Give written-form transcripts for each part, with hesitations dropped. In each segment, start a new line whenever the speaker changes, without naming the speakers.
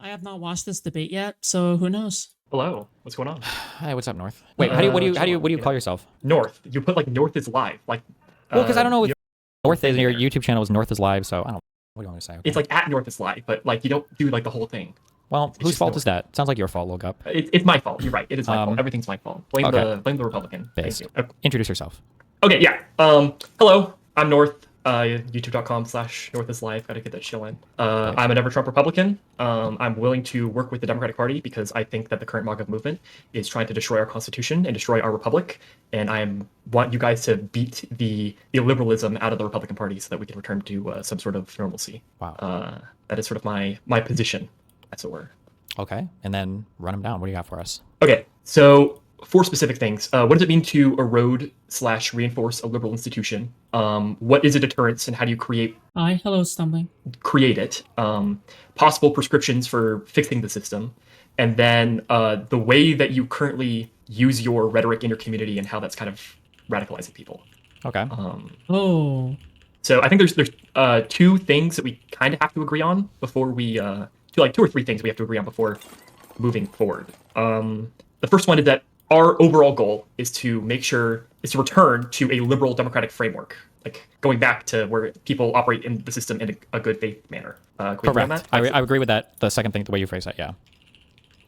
have not watched this debate yet, so who knows?
Hello, what's going on?
Hi, what's up, North? Wait, what do you call yourself?
North. You put like North is live, like.
Well, because I don't know if
you
North is your YouTube channel is North is live, so I don't. What do you want me to say? Okay.
It's like at North is live, but like you don't do like the whole thing.
Well, whose fault is that? Sounds like your fault, Look Up.
It's my fault. You're right. It is my fault. Everything's my fault. Blame the Republican.
Based.
Thank you. Okay.
Introduce yourself.
Okay, yeah. Hello, I'm North. YouTube.com/North is live. Gotta get that chill in. I'm a never Trump Republican. I'm willing to work with the Democratic Party because I think that the current MAGA movement is trying to destroy our Constitution and destroy our republic. And want you guys to beat the liberalism out of the Republican Party so that we can return to some sort of normalcy.
Wow.
That is sort of my position, as it were.
Okay, and then run them down. What do you got for us?
Okay, so 4 specific things. What does it mean to erode/reinforce a liberal institution? What is a deterrence and how do you create
Stumbling.
it? Possible prescriptions for fixing the system. And then the way that you currently use your rhetoric in your community and how that's kind of radicalizing people.
Okay.
So I think there's 2 things that we kind of have to agree on before we 2 or 3 things we have to agree on before moving forward. The first one is that our overall goal is to return to a liberal democratic framework, like going back to where people operate in the system in a good faith manner.
Correct. I agree with that. The second thing, the way you phrase that, yeah.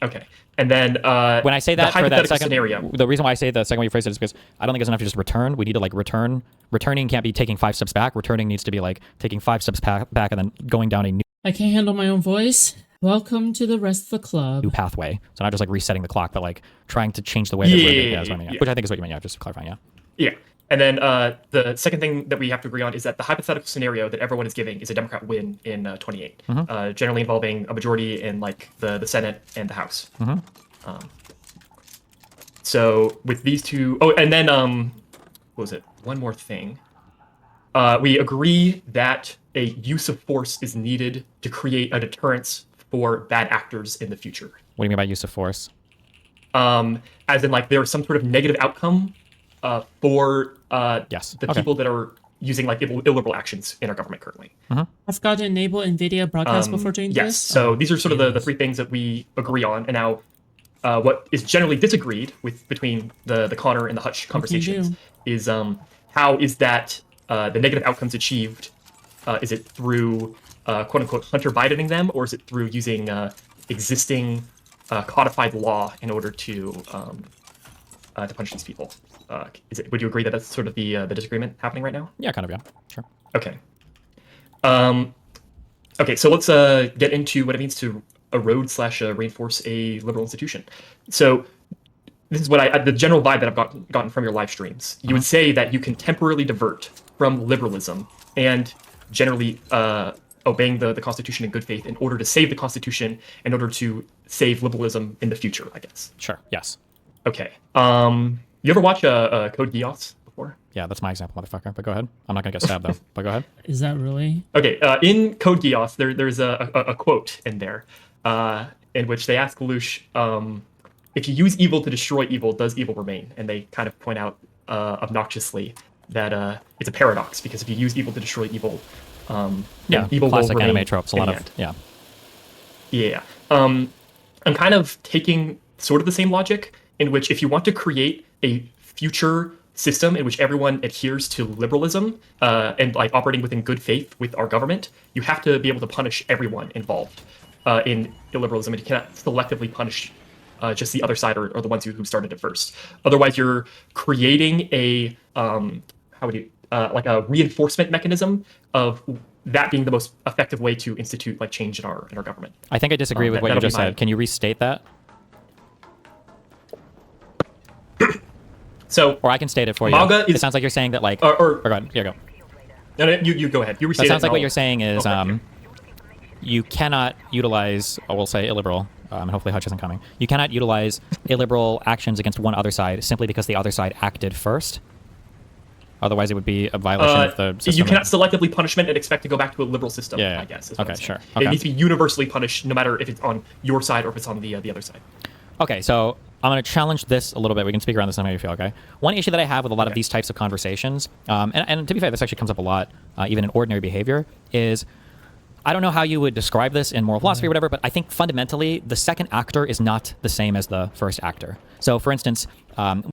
Okay. And then
when I say that for that second
scenario,
the reason why I say the second way you phrase it is because I don't think it's enough to just return. We need to like return. Returning can't be taking 5 steps back. Returning needs to be like taking 5 steps back and then going down a
I can't handle my own voice. Welcome to the rest of the club.
new pathway. So not just like resetting the clock, but like trying to change the way that we're living. Yeah, which I think is what you meant. Yeah, just clarifying. Yeah.
Yeah. And then the second thing that we have to agree on is that the hypothetical scenario that everyone is giving is a Democrat win in 28, generally involving a majority in like the Senate and the House. So with these 2, and then what was it? One more thing. We agree that a use of force is needed to create a deterrence for bad actors in the future.
What do you mean by use of force?
As in like there is some sort of negative outcome for people that are using like illiberal actions in our government currently.
I forgot to enable NVIDIA broadcast before doing this.
Yes, so these are sort of the 3 things that we agree on. And now what is generally disagreed with between the Connor and the Hutch conversations is how is that the negative outcomes achieved? Is it through quote-unquote Hunter Bidening them, or is it through using existing codified law in order to punish these people? Would you agree that that's sort of the disagreement happening right now?
Yeah, kind of. Yeah, sure.
Okay. Okay, so let's get into what it means to erode/reinforce a liberal institution. So this is what the general vibe that I've gotten from your live streams. You would say that you can temporarily divert from liberalism and generally obeying the Constitution in good faith in order to save the Constitution, in order to save liberalism in the future, I guess.
Sure. Yes.
Okay. You ever watch Code Geass before?
Yeah, that's my example, motherfucker. But go ahead. I'm not gonna get stabbed though. But go ahead.
Is that really?
Okay. In Code Geass, there's a quote in there in which they ask Lelouch, if you use evil to destroy evil, does evil remain? And they kind of point out obnoxiously that it's a paradox, because if you use evil to destroy evil, evil
classic
will remain
anime tropes. A lot of
yeah. I'm kind of taking sort of the same logic in which if you want to create a future system in which everyone adheres to liberalism and like operating within good faith with our government, you have to be able to punish everyone involved in illiberalism, and you cannot selectively punish just the other side or the ones who started it first. Otherwise, you're creating a like a reinforcement mechanism of that being the most effective way to institute like change in our government.
I think I disagree with what you just said. Can you restate that?
So,
or I can state it for you. It sounds like you're saying that like. Or go ahead. Here you go.
No, you go ahead. You restate it.
That sounds like what you're saying is you cannot utilize, we'll say illiberal, and hopefully Hutch isn't coming. You cannot utilize illiberal actions against one other side simply because the other side acted first. Otherwise, it would be a violation of the system.
You cannot selectively punishment and expect to go back to a liberal system,
I
guess.
Okay, sure. Okay.
It needs to be universally punished, no matter if it's on your side or if it's on the other side.
Okay, so I'm going to challenge this a little bit. We can speak around this and how you feel, okay? One issue that I have with a lot of these types of conversations, and to be fair, this actually comes up a lot, even in ordinary behavior, is I don't know how you would describe this in moral philosophy or whatever, but I think fundamentally the second actor is not the same as the first actor. So, for instance,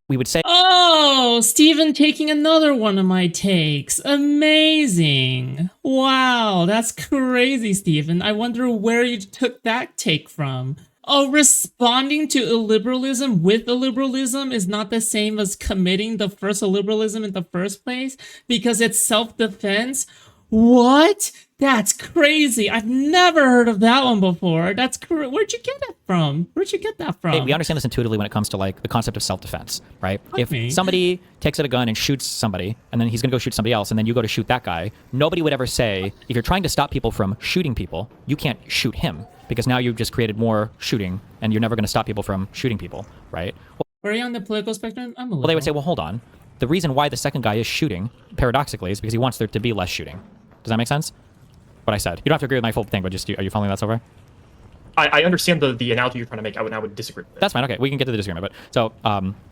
we would say...
Oh, Stephen taking another one of my takes. Amazing. Wow, that's crazy, Stephen. I wonder where you took that take from. Oh, responding to illiberalism with illiberalism is not the same as committing the first illiberalism in the first place because it's self-defense? What? That's crazy. I've never heard of that one before. Where'd you get it from? Where'd you get that from?
Hey, we understand this intuitively when it comes to like the concept of self-defense, right? If
me.
somebody takes out a gun and shoots somebody, and then he's going to go shoot somebody else, and then you go to shoot that guy, nobody would ever say, if you're trying to stop people from shooting people, you can't shoot him, because now you've just created more shooting, and you're never going to stop people from shooting people, right?
Were you on the political spectrum? I'm a little.
Well, they would say, well, hold on. The reason why the second guy is shooting, paradoxically, is because he wants there to be less shooting. Does that make sense? What I said. You don't have to agree with my full thing, but just are you following that so far?
I understand the analogy you're trying to make. I would disagree with it.
That's fine. Okay, we can get to the disagreement. But so,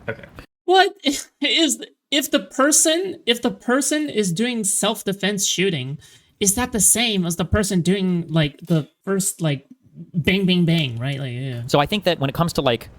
okay.
What is if the person is doing self-defense shooting, is that the same as the person doing like the first like bang bang bang, right? Like yeah.
So I think that when it comes to like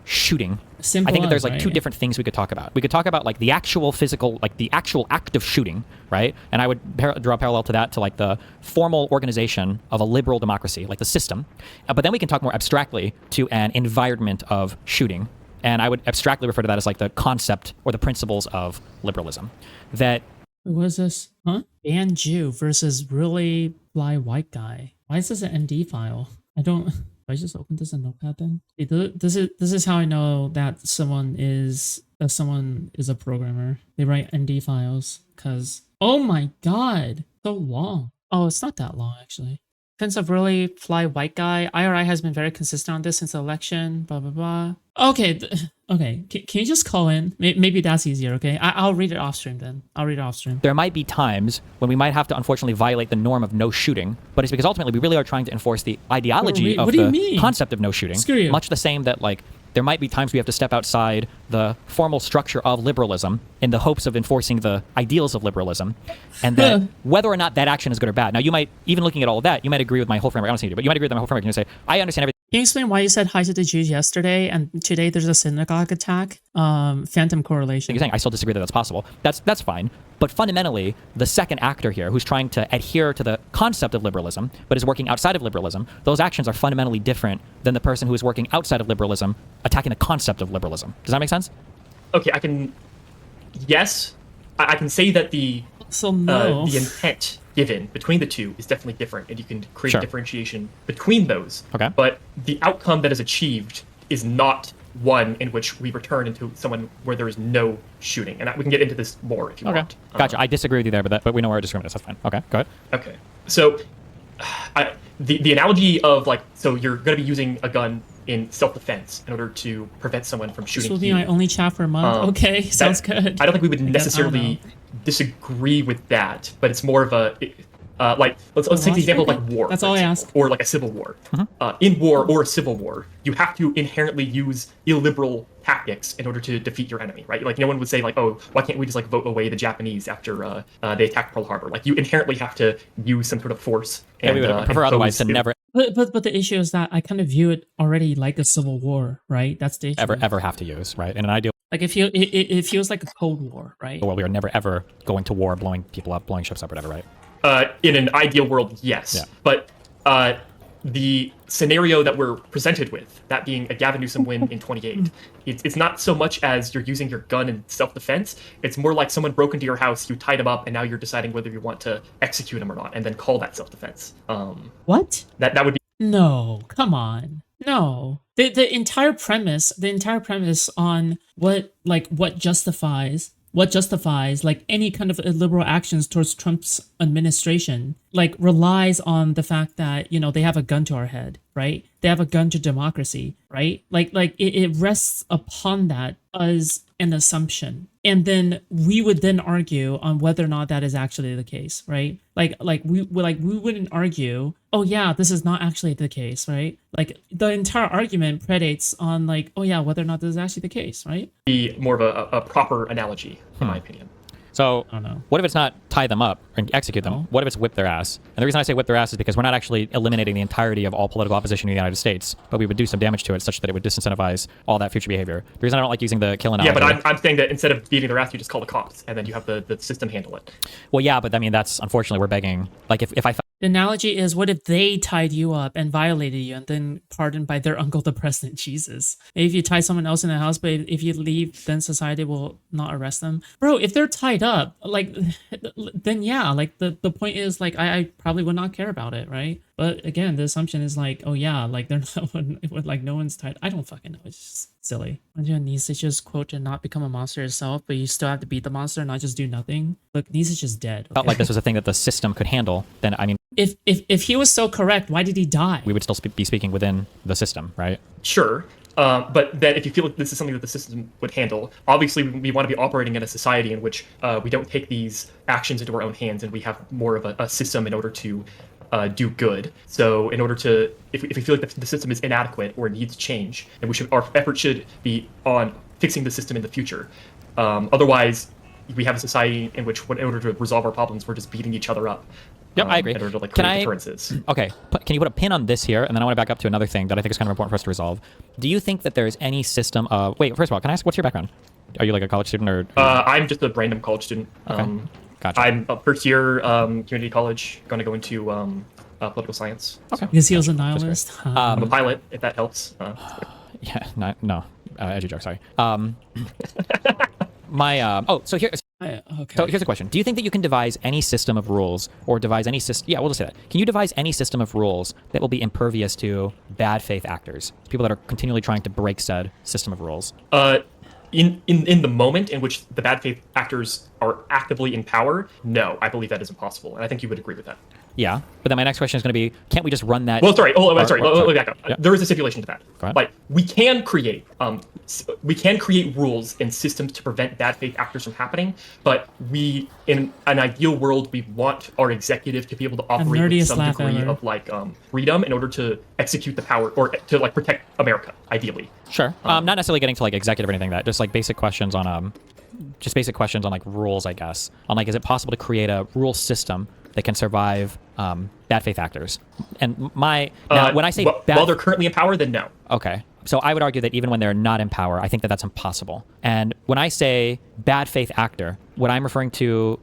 shooting,
Simple
I think that there's
as,
like two
right?
different things we could talk about. We could talk about like the actual physical, like the actual act of shooting, right? And I would draw a parallel to that to like the formal organization of a liberal democracy, like the system. But then we can talk more abstractly to an environment of shooting. And I would abstractly refer to that as like the concept or the principles of liberalism. That
What is this? Huh? Ban Jew versus really fly white guy. Why is this an ND file? Do I just open this in Notepad then? This is how I know that someone is a programmer. They write ND files because oh my god, so long. Oh, it's not that long actually. Defense of really fly white guy. IRI has been very consistent on this since the election. Blah blah blah. Okay, okay. Can you just call in? Maybe that's easier. Okay, I'll read it off stream then. I'll read it off stream.
there might be times when we might have to unfortunately violate the norm of no shooting, but it's because ultimately we really are trying to enforce the ideology of
What do you
the
mean?
concept of no shooting.
Screw you.
Much the same that like there might be times we have to step outside the formal structure of liberalism in the hopes of enforcing the ideals of liberalism, and that whether or not that action is good or bad. Now you might, even looking at all of that, you might agree with my whole framework. I don't see you, but you might agree with my whole framework. And you say, I understand everything.
Can you explain why you said hi to the Jews yesterday and today there's a synagogue attack? Phantom correlation.
You're saying I still disagree that that's possible. That's fine. But fundamentally, the second actor here, who's trying to adhere to the concept of liberalism, but is working outside of liberalism, those actions are fundamentally different than the person who is working outside of liberalism, attacking the concept of liberalism. Does that make sense?
Okay, yes, I can say that the intent given between the two is definitely different, and you can create
Sure.
a differentiation between those.
Okay.
But the outcome that is achieved is not one in which we return into someone where there is no shooting. And we can get into this more if you
Okay.
want.
Gotcha. I disagree with you there, but we know where our disagreement is. That's fine. Okay, go ahead.
Okay. So the analogy of like, so you're going to be using a gun in self-defense in order to prevent someone from
This
shooting
will be
you.
my only chat for a month. Okay, sounds good.
I don't think we would
I don't
necessarily disagree with that, but it's more of a like let's take the example of like war.
That's
for
all I
example,
ask.
or like a civil war. In war or a civil war, you have to inherently use illiberal tactics in order to defeat your enemy, right? Like no one would say like, oh, why can't we just like vote away the Japanese after they attacked Pearl Harbor? Like you inherently have to use some sort of force.
Yeah, we would prefer otherwise to never
But the issue is that I kind of view it already like a civil war, right? That's the issue.
ever have to use, right? In an ideal
Like it feels like a Cold War, right?
world, we are never ever going to war, blowing people up, blowing ships up, whatever, right?
In an ideal world, yes.
Yeah.
But the scenario that we're presented with, that being a Gavin Newsom win in 28, it's not so much as you're using your gun in self-defense. It's more like someone broke into your house, you tied him up, and now you're deciding whether you want to execute him or not, and then call that self-defense.
What?
That would be.
No, come on. No. The entire premise on what justifies like any kind of illiberal actions towards Trump's administration like relies on the fact that, you know, they have a gun to our head, right? They have a gun to democracy, right? Like it rests upon that as an assumption. And then we would then argue on whether or not that is actually the case, right? Like we wouldn't argue, oh yeah, this is not actually the case, right? Like the entire argument predates on like, oh yeah, whether or not this is actually the case, right?
Be more of a proper analogy, in my opinion.
So
I don't know.
what if it's not tie them up and execute them?
No.
What if it's whip their ass? And the reason I say whip their ass is because we're not actually eliminating the entirety of all political opposition in the United States, but we would do some damage to it such that it would disincentivize all that future behavior. The reason I don't like using the kill analogy...
Yeah, but I'm saying that instead of beating their ass, you just call the cops, and then you have the system handle it.
Well, yeah, but I mean, that's unfortunately we're begging. Like if I...
The analogy is, what if they tied you up and violated you and then pardoned by their uncle, the president? Jesus. Maybe if you tie someone else in the house, but if you leave, then society will not arrest them. Bro, if they're tied up, like, then yeah, like the point is, like, I probably would not care about it, right? But again, the assumption is like, oh yeah, like they're not, like no one's tied. I don't fucking know. It's just silly. Imagine Nietzsche just quote to not become a monster itself, but you still have to beat the monster, not just do nothing. Look, Nietzsche's just dead.
felt like this was a thing that the system could handle, then I mean...
If he was so correct, why did he die?
we would still be speaking within the system, right?
Sure. But then if you feel like this is something that the system would handle, obviously we want to be operating in a society in which we don't take these actions into our own hands and we have more of a system in order to do good. So in order to, if we feel like the system is inadequate or needs change, then our effort should be on fixing the system in the future. Otherwise, we have a society in which, in order to resolve our problems, we're just beating each other up.
Yep, I agree.
In order to like create deterrences.
Okay, can you put a pin on this here, and then I want to back up to another thing that I think is kind of important for us to resolve. Do you think that there's any system of... Wait, first of all, can I ask, what's your background? Are you like a college student or...
I'm just a random college student.
Okay. Gotcha.
I'm a first year community college, going to go into political science.
Okay.
Because he was a nihilist.
I'm a pilot, if that helps.
Yeah, no. Edgy joke, sorry. So here...
Okay.
So here's a question. Do you think that you can devise any system of rules or devise any system... Yeah, we'll just say that. Can you devise any system of rules that will be impervious to bad faith actors? People that are continually trying to break said system of rules?
In the moment in which the bad faith actors are actively in power, no, I believe that is impossible. And I think you would agree with that.
Yeah, but then my next question is going to be, can't we just run that...
Well, sorry. Let me back up.
Yeah.
There is a stipulation to that.
Go ahead.
Like, we can create rules and systems to prevent bad faith actors from happening, but in an ideal world, we want our executive to be able to operate with some degree of like freedom in order to execute the power or to like protect America, ideally.
Sure. Not necessarily getting to like executive or anything like that. Just like basic questions on like rules, I guess. On like, is it possible to create a rule system that can survive bad faith actors? And when I say
while they're currently in power, then no.
Okay. So I would argue that even when they're not in power, I think that that's impossible. And when I say bad faith actor, what I'm referring to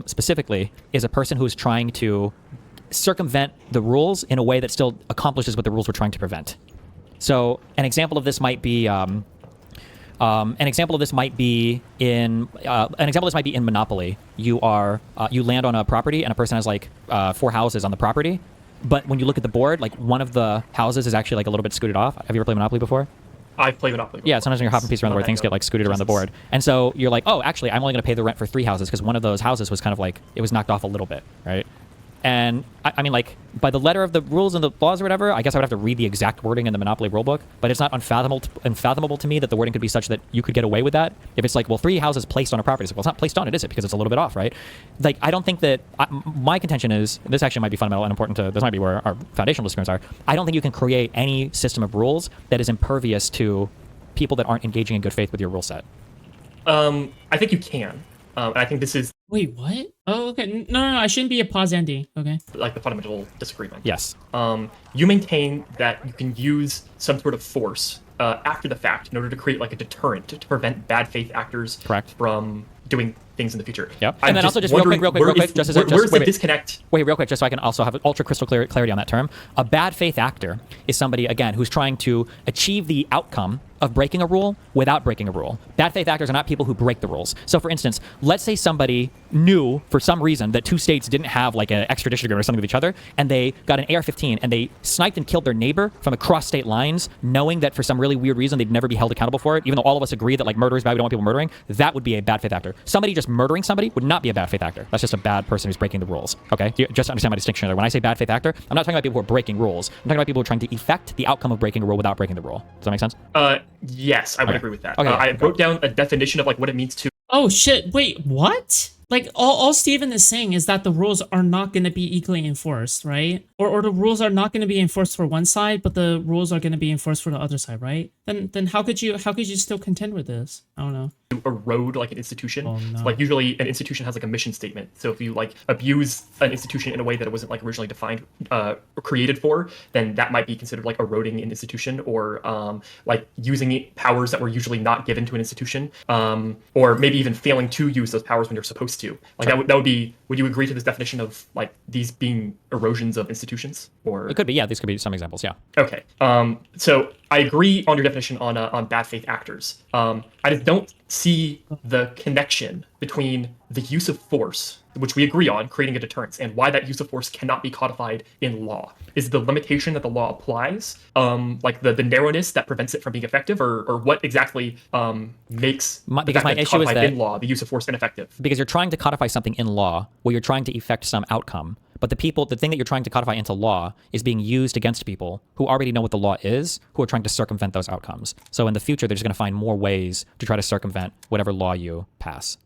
specifically is a person who's trying to circumvent the rules in a way that still accomplishes what the rules were trying to prevent. So an example of this might be in Monopoly. You land on a property and a person has like 4 houses on the property, but when you look at the board, like one of the houses is actually like a little bit scooted off. Have you ever played Monopoly before?
I've played Monopoly before.
Yeah, sometimes when you're hopping pieces around the board, things get like scooted around the board. And so you're like, oh, actually, I'm only going to pay the rent for 3 houses because one of those houses was kind of like, it was knocked off a little bit, right? And I mean, like, by the letter of the rules and the laws or whatever, I guess I would have to read the exact wording in the Monopoly rulebook, but it's not unfathomable to me that the wording could be such that you could get away with that. If it's like, well, 3 houses placed on a property. It's like, well, it's not placed on it, is it? Because it's a little bit off, right? Like, I don't think that... my contention is, this actually might be fundamental and important to... This might be where our foundational listeners are. I don't think you can create any system of rules that is impervious to people that aren't engaging in good faith with your rule set.
I think you can. And I think this is...
Wait, what? Oh, okay. No, I shouldn't be a pause Andy. Okay.
like the fundamental disagreement.
Yes.
You maintain that you can use some sort of force after the fact in order to create like a deterrent to prevent bad faith actors from doing things in the future.
Yep. And then also just real quick, where's
the disconnect?
Wait, real quick, just so I can also have ultra crystal clarity on that term. A bad faith actor is somebody, again, who's trying to achieve the outcome of breaking a rule without breaking a rule. Bad faith actors are not people who break the rules. So for instance, let's say somebody knew for some reason that 2 states didn't have like an extradition agreement or something with each other, and they got an AR-15 and they sniped and killed their neighbor from across state lines, knowing that for some really weird reason they'd never be held accountable for it, even though all of us agree that like murder is bad, we don't want people murdering. That would be a bad faith actor. Somebody just murdering somebody would not be a bad faith actor. That's just a bad person who's breaking the rules. Okay? You just understand my distinction there. When I say bad faith actor, I'm not talking about people who are breaking rules. I'm talking about people who are trying to effect the outcome of breaking a rule without breaking the rule. Does that make sense?
Yes, I would agree with that.
Okay,
I wrote down a definition of like what it means to...
Oh shit! Wait, what? Like all Steven is saying is that the rules are not going to be equally enforced, right? Or the rules are not going to be enforced for one side, but the rules are going to be enforced for the other side, right? Then how could you still contend with this? I don't know.
Erode like an institution.
Oh, no.
So, like usually an institution has like a mission statement. So if you like abuse an institution in a way that it wasn't like originally defined or created for, then that might be considered like eroding an institution, or like using powers that were usually not given to an institution, or maybe even failing to use those powers when you're supposed to. Like that would be. Would you agree to this definition of like these being erosions of institutions? Or
It could be, yeah. These could be some examples, yeah.
okay. So I agree on your definition on bad faith actors. I just don't see the connection between the use of force, which we agree on, creating a deterrence, and why that use of force cannot be codified in law. Is the limitation that the law applies, like the narrowness that prevents it from being effective, or what exactly makes
because my issue is
codified
that
in law the use of force ineffective?
Because you're trying to codify something in law where you're trying to effect some outcome. But the thing that you're trying to codify into law is being used against people who already know what the law is, who are trying to circumvent those outcomes. So in the future, they're just going to find more ways to try to circumvent whatever law you pass.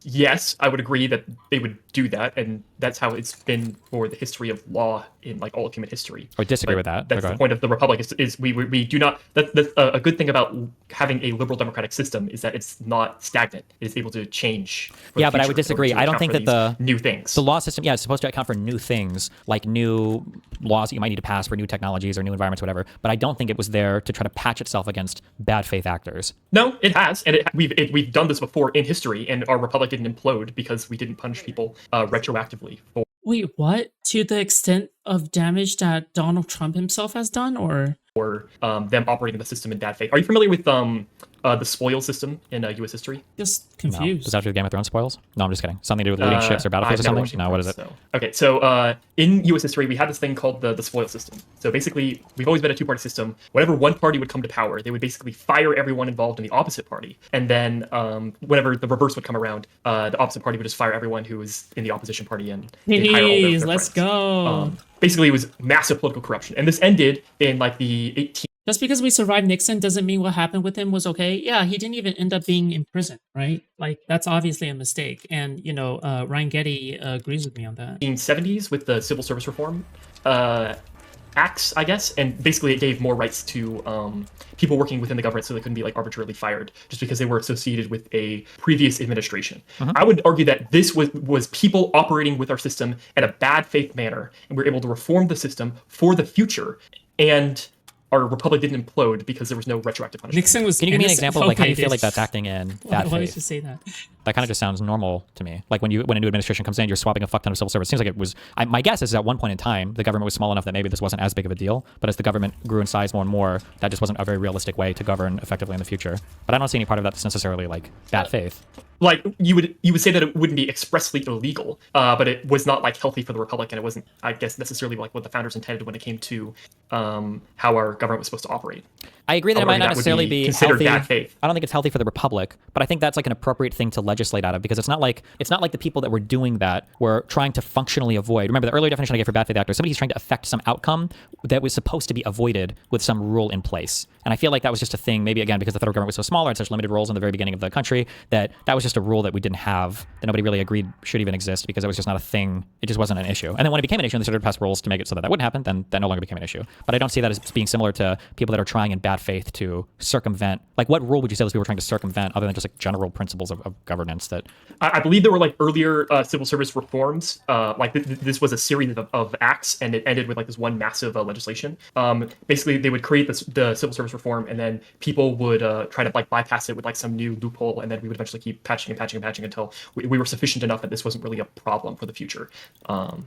Yes, I would agree that they would do that, and that's how it's been for the history of law in like all of human history.
I disagree with that.
That's the point of the republic. Is we do not. That's a good thing about having a liberal democratic system is that it's not stagnant. It's able to change.
Yeah, but I would disagree. I don't think that the
new things.
The law system, is supposed to account for new things, like new laws that you might need to pass for new technologies or new environments, or whatever. But I don't think it was there to try to patch itself against bad faith actors.
No, it has, and we've done this before in history, and our republic didn't implode because we didn't punish people retroactively for.
Wait, what? To the extent of damage that Donald Trump himself has done, or
them operating the system in bad faith. Are you familiar with the spoils system in U.S. history?
Just
No.
confused.
Does that have to do with Game of Thrones spoils? No, I'm just kidding. Something to do with looting ships or battlefields or something? No, what is it?
Okay, so in U.S. history, we had this thing called the spoil system. So basically, we've always been a two-party system. Whenever one party would come to power, they would basically fire everyone involved in the opposite party. And then whenever the reverse would come around, the opposite party would just fire everyone who was in the opposition party and they'd hire all their
Let's
friends.
go.
Basically, it was massive political corruption. And this ended in like the 18...
Just because we survived Nixon doesn't mean what happened with him was okay. Yeah, he didn't even end up being in prison, right? Like, that's obviously a mistake. And, Ryan Getty agrees with me on that.
1970s with the civil service reform acts, I guess, and basically it gave more rights to people working within the government, so they couldn't be like arbitrarily fired just because they were associated with a previous administration. I would argue that this was people operating with our system in a bad faith manner, and we were able to reform the system for the future, and our republic didn't implode because there was no retroactive punishment.
Nixon was.
Can you give me an
innocent?
example of like how you
Okay,
feel like that's acting in bad
Why did
faith?
you say that?
That kind of just sounds normal to me. Like when a new administration comes in, you're swapping a fuck ton of civil service. Seems like it was. My guess is at one point in time, the government was small enough that maybe this wasn't as big of a deal. But as the government grew in size more and more, that just wasn't a very realistic way to govern effectively in the future. But I don't see any part of that that's necessarily like bad faith.
Like you would say that it wouldn't be expressly illegal, but it was not like healthy for the republic, and it wasn't, I guess, necessarily like what the founders intended when it came to how our government was supposed to operate.
I agree that it might not necessarily be
considered
healthy.
bad faith.
I don't think it's healthy for the republic, but I think that's like an appropriate thing to legislate out of, because it's not like the people that were doing that were trying to functionally avoid. Remember the earlier definition I gave for bad faith actors, somebody's trying to affect some outcome that was supposed to be avoided with some rule in place. And I feel like that was just a thing, maybe again because the federal government was so small and had such limited roles in the very beginning of the country, that was just a rule that we didn't have, that nobody really agreed should even exist, because it was just not a thing. It just wasn't an issue. And then when it became an issue and they started to pass rules to make it so that wouldn't happen, then that no longer became an issue. But I don't see that as being similar to people that are trying in bad faith to circumvent. Like, what rule would you say those people were trying to circumvent other than just like general principles of governance? That
I believe there were like earlier civil service reforms. This was a series of acts, and it ended with like this one massive legislation. Basically, they would create the civil service reform, and then people would try to like bypass it with like some new loophole, and then we would eventually keep patching until we were sufficient enough that this wasn't really a problem for the future.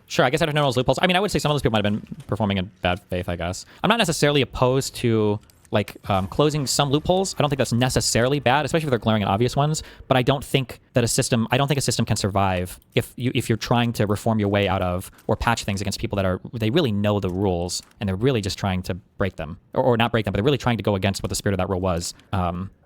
Sure, I guess I don't know those loopholes. I mean, I would say some of those people might have been performing in bad faith, I guess. I'm not necessarily opposed to like closing some loopholes. I don't think that's necessarily bad, especially if they're glaring and obvious ones. But I don't think a system can survive if you're trying to reform your way out of or patch things against people that they really know the rules and they're really just trying to break them, or not break them, but they're really trying to go against what the spirit of that rule was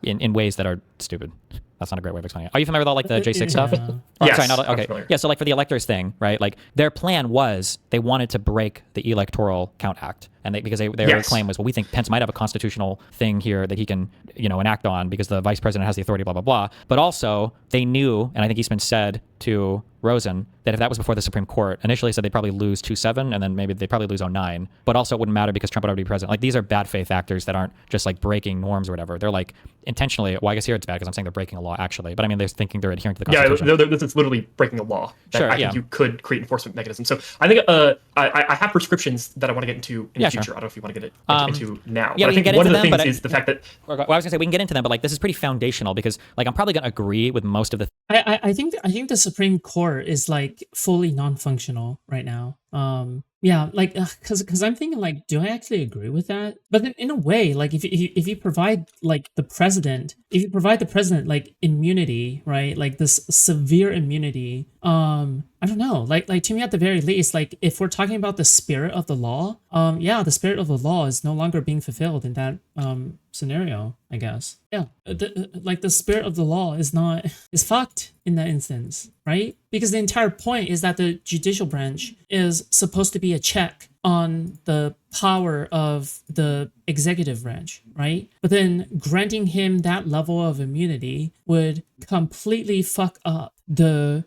in ways that are stupid. That's not a great way of explaining it. Are you familiar with all like the J6 stuff?
Yeah.
Oh,
Yes,
sorry,
I'm
okay.
familiar.
Yeah, so like for the electors thing, right? Like their plan was they wanted to break the Electoral Count Act. and because their
Yes.
claim was, well, we think Pence might have a constitutional thing here that he can, enact on because the vice president has the authority, blah, blah, blah. But also they knew, and I think Eastman said to Rosen, that if that was before the Supreme Court, initially said they'd probably lose 2-7, and then maybe they'd probably lose 0-9, but also it wouldn't matter because Trump would already be president. Like, these are bad faith actors that aren't just like breaking norms or whatever. They're like intentionally, well, I guess here it's bad because I'm saying they're breaking a law actually, but I mean, they're thinking they're adhering to the Constitution.
Yeah, this is literally breaking a law.
Sure,
I think you could create enforcement mechanisms. So I think I have prescriptions that I want to get into in the future.
Sure.
I don't know if you want to get into now.
Yeah,
but I think one of the things is the fact that...
Well, I was going to say, we can get into them, but like this is pretty foundational because like I'm probably going to agree with most of the
I think the Supreme Court is like fully non-functional right now. Yeah, like because I'm thinking like, do I actually agree with that? But then in a way, like if you provide like the president, like immunity, right? Like this severe immunity, I don't know, like to me at the very least, like if we're talking about the spirit of the law, yeah, the spirit of the law is no longer being fulfilled in that scenario, I guess. Yeah, the spirit of the law is fucked in that instance, right? Because the entire point is that the judicial branch is supposed to be a check on the power of the executive branch, right? But then granting him that level of immunity would completely fuck up the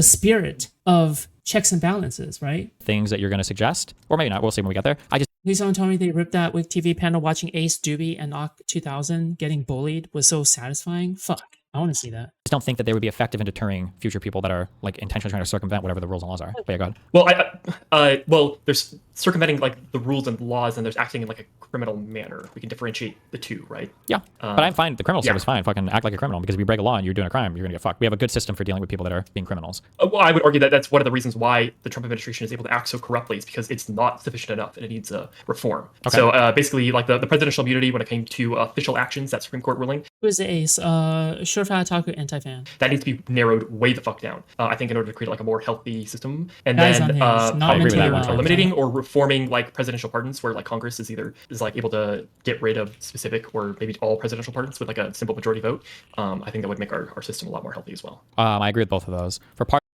spirit of checks and balances, right?
things that you're going to suggest, or maybe not. We'll see when we get there.
Please don't tell me they ripped that Wig TV panel watching Ace, Doobie, and Ock 2000 getting bullied was so satisfying. Fuck. I want to see that.
just don't think that they would be effective in deterring future people that are like intentionally trying to circumvent whatever the rules and laws are. But yeah, go ahead.
Well, there's circumventing like the rules and laws, and there's acting in like a criminal manner. We can differentiate the two, right?
Yeah, but I'm fine. The criminal stuff is fine. Fucking act like a criminal, because if you break a law and you're doing a crime, you're gonna get fucked. We have a good system for dealing with people that are being criminals.
Well, I would argue that that's one of the reasons why the Trump administration is able to act so corruptly, is because it's not sufficient enough and it needs a reform. Okay. So basically, like the presidential immunity when it came to official actions, that Supreme Court ruling.
Who is the Ace? Surefire Taku anti-fan.
That needs to be narrowed way the fuck down. I think in order to create like a more healthy system, and
Guys
then eliminating
well.
or reforming like presidential pardons, where like Congress is like able to get rid of specific or maybe all presidential pardons with like a simple majority vote. I think that would make our system a lot more healthy as well.
I agree with both of those.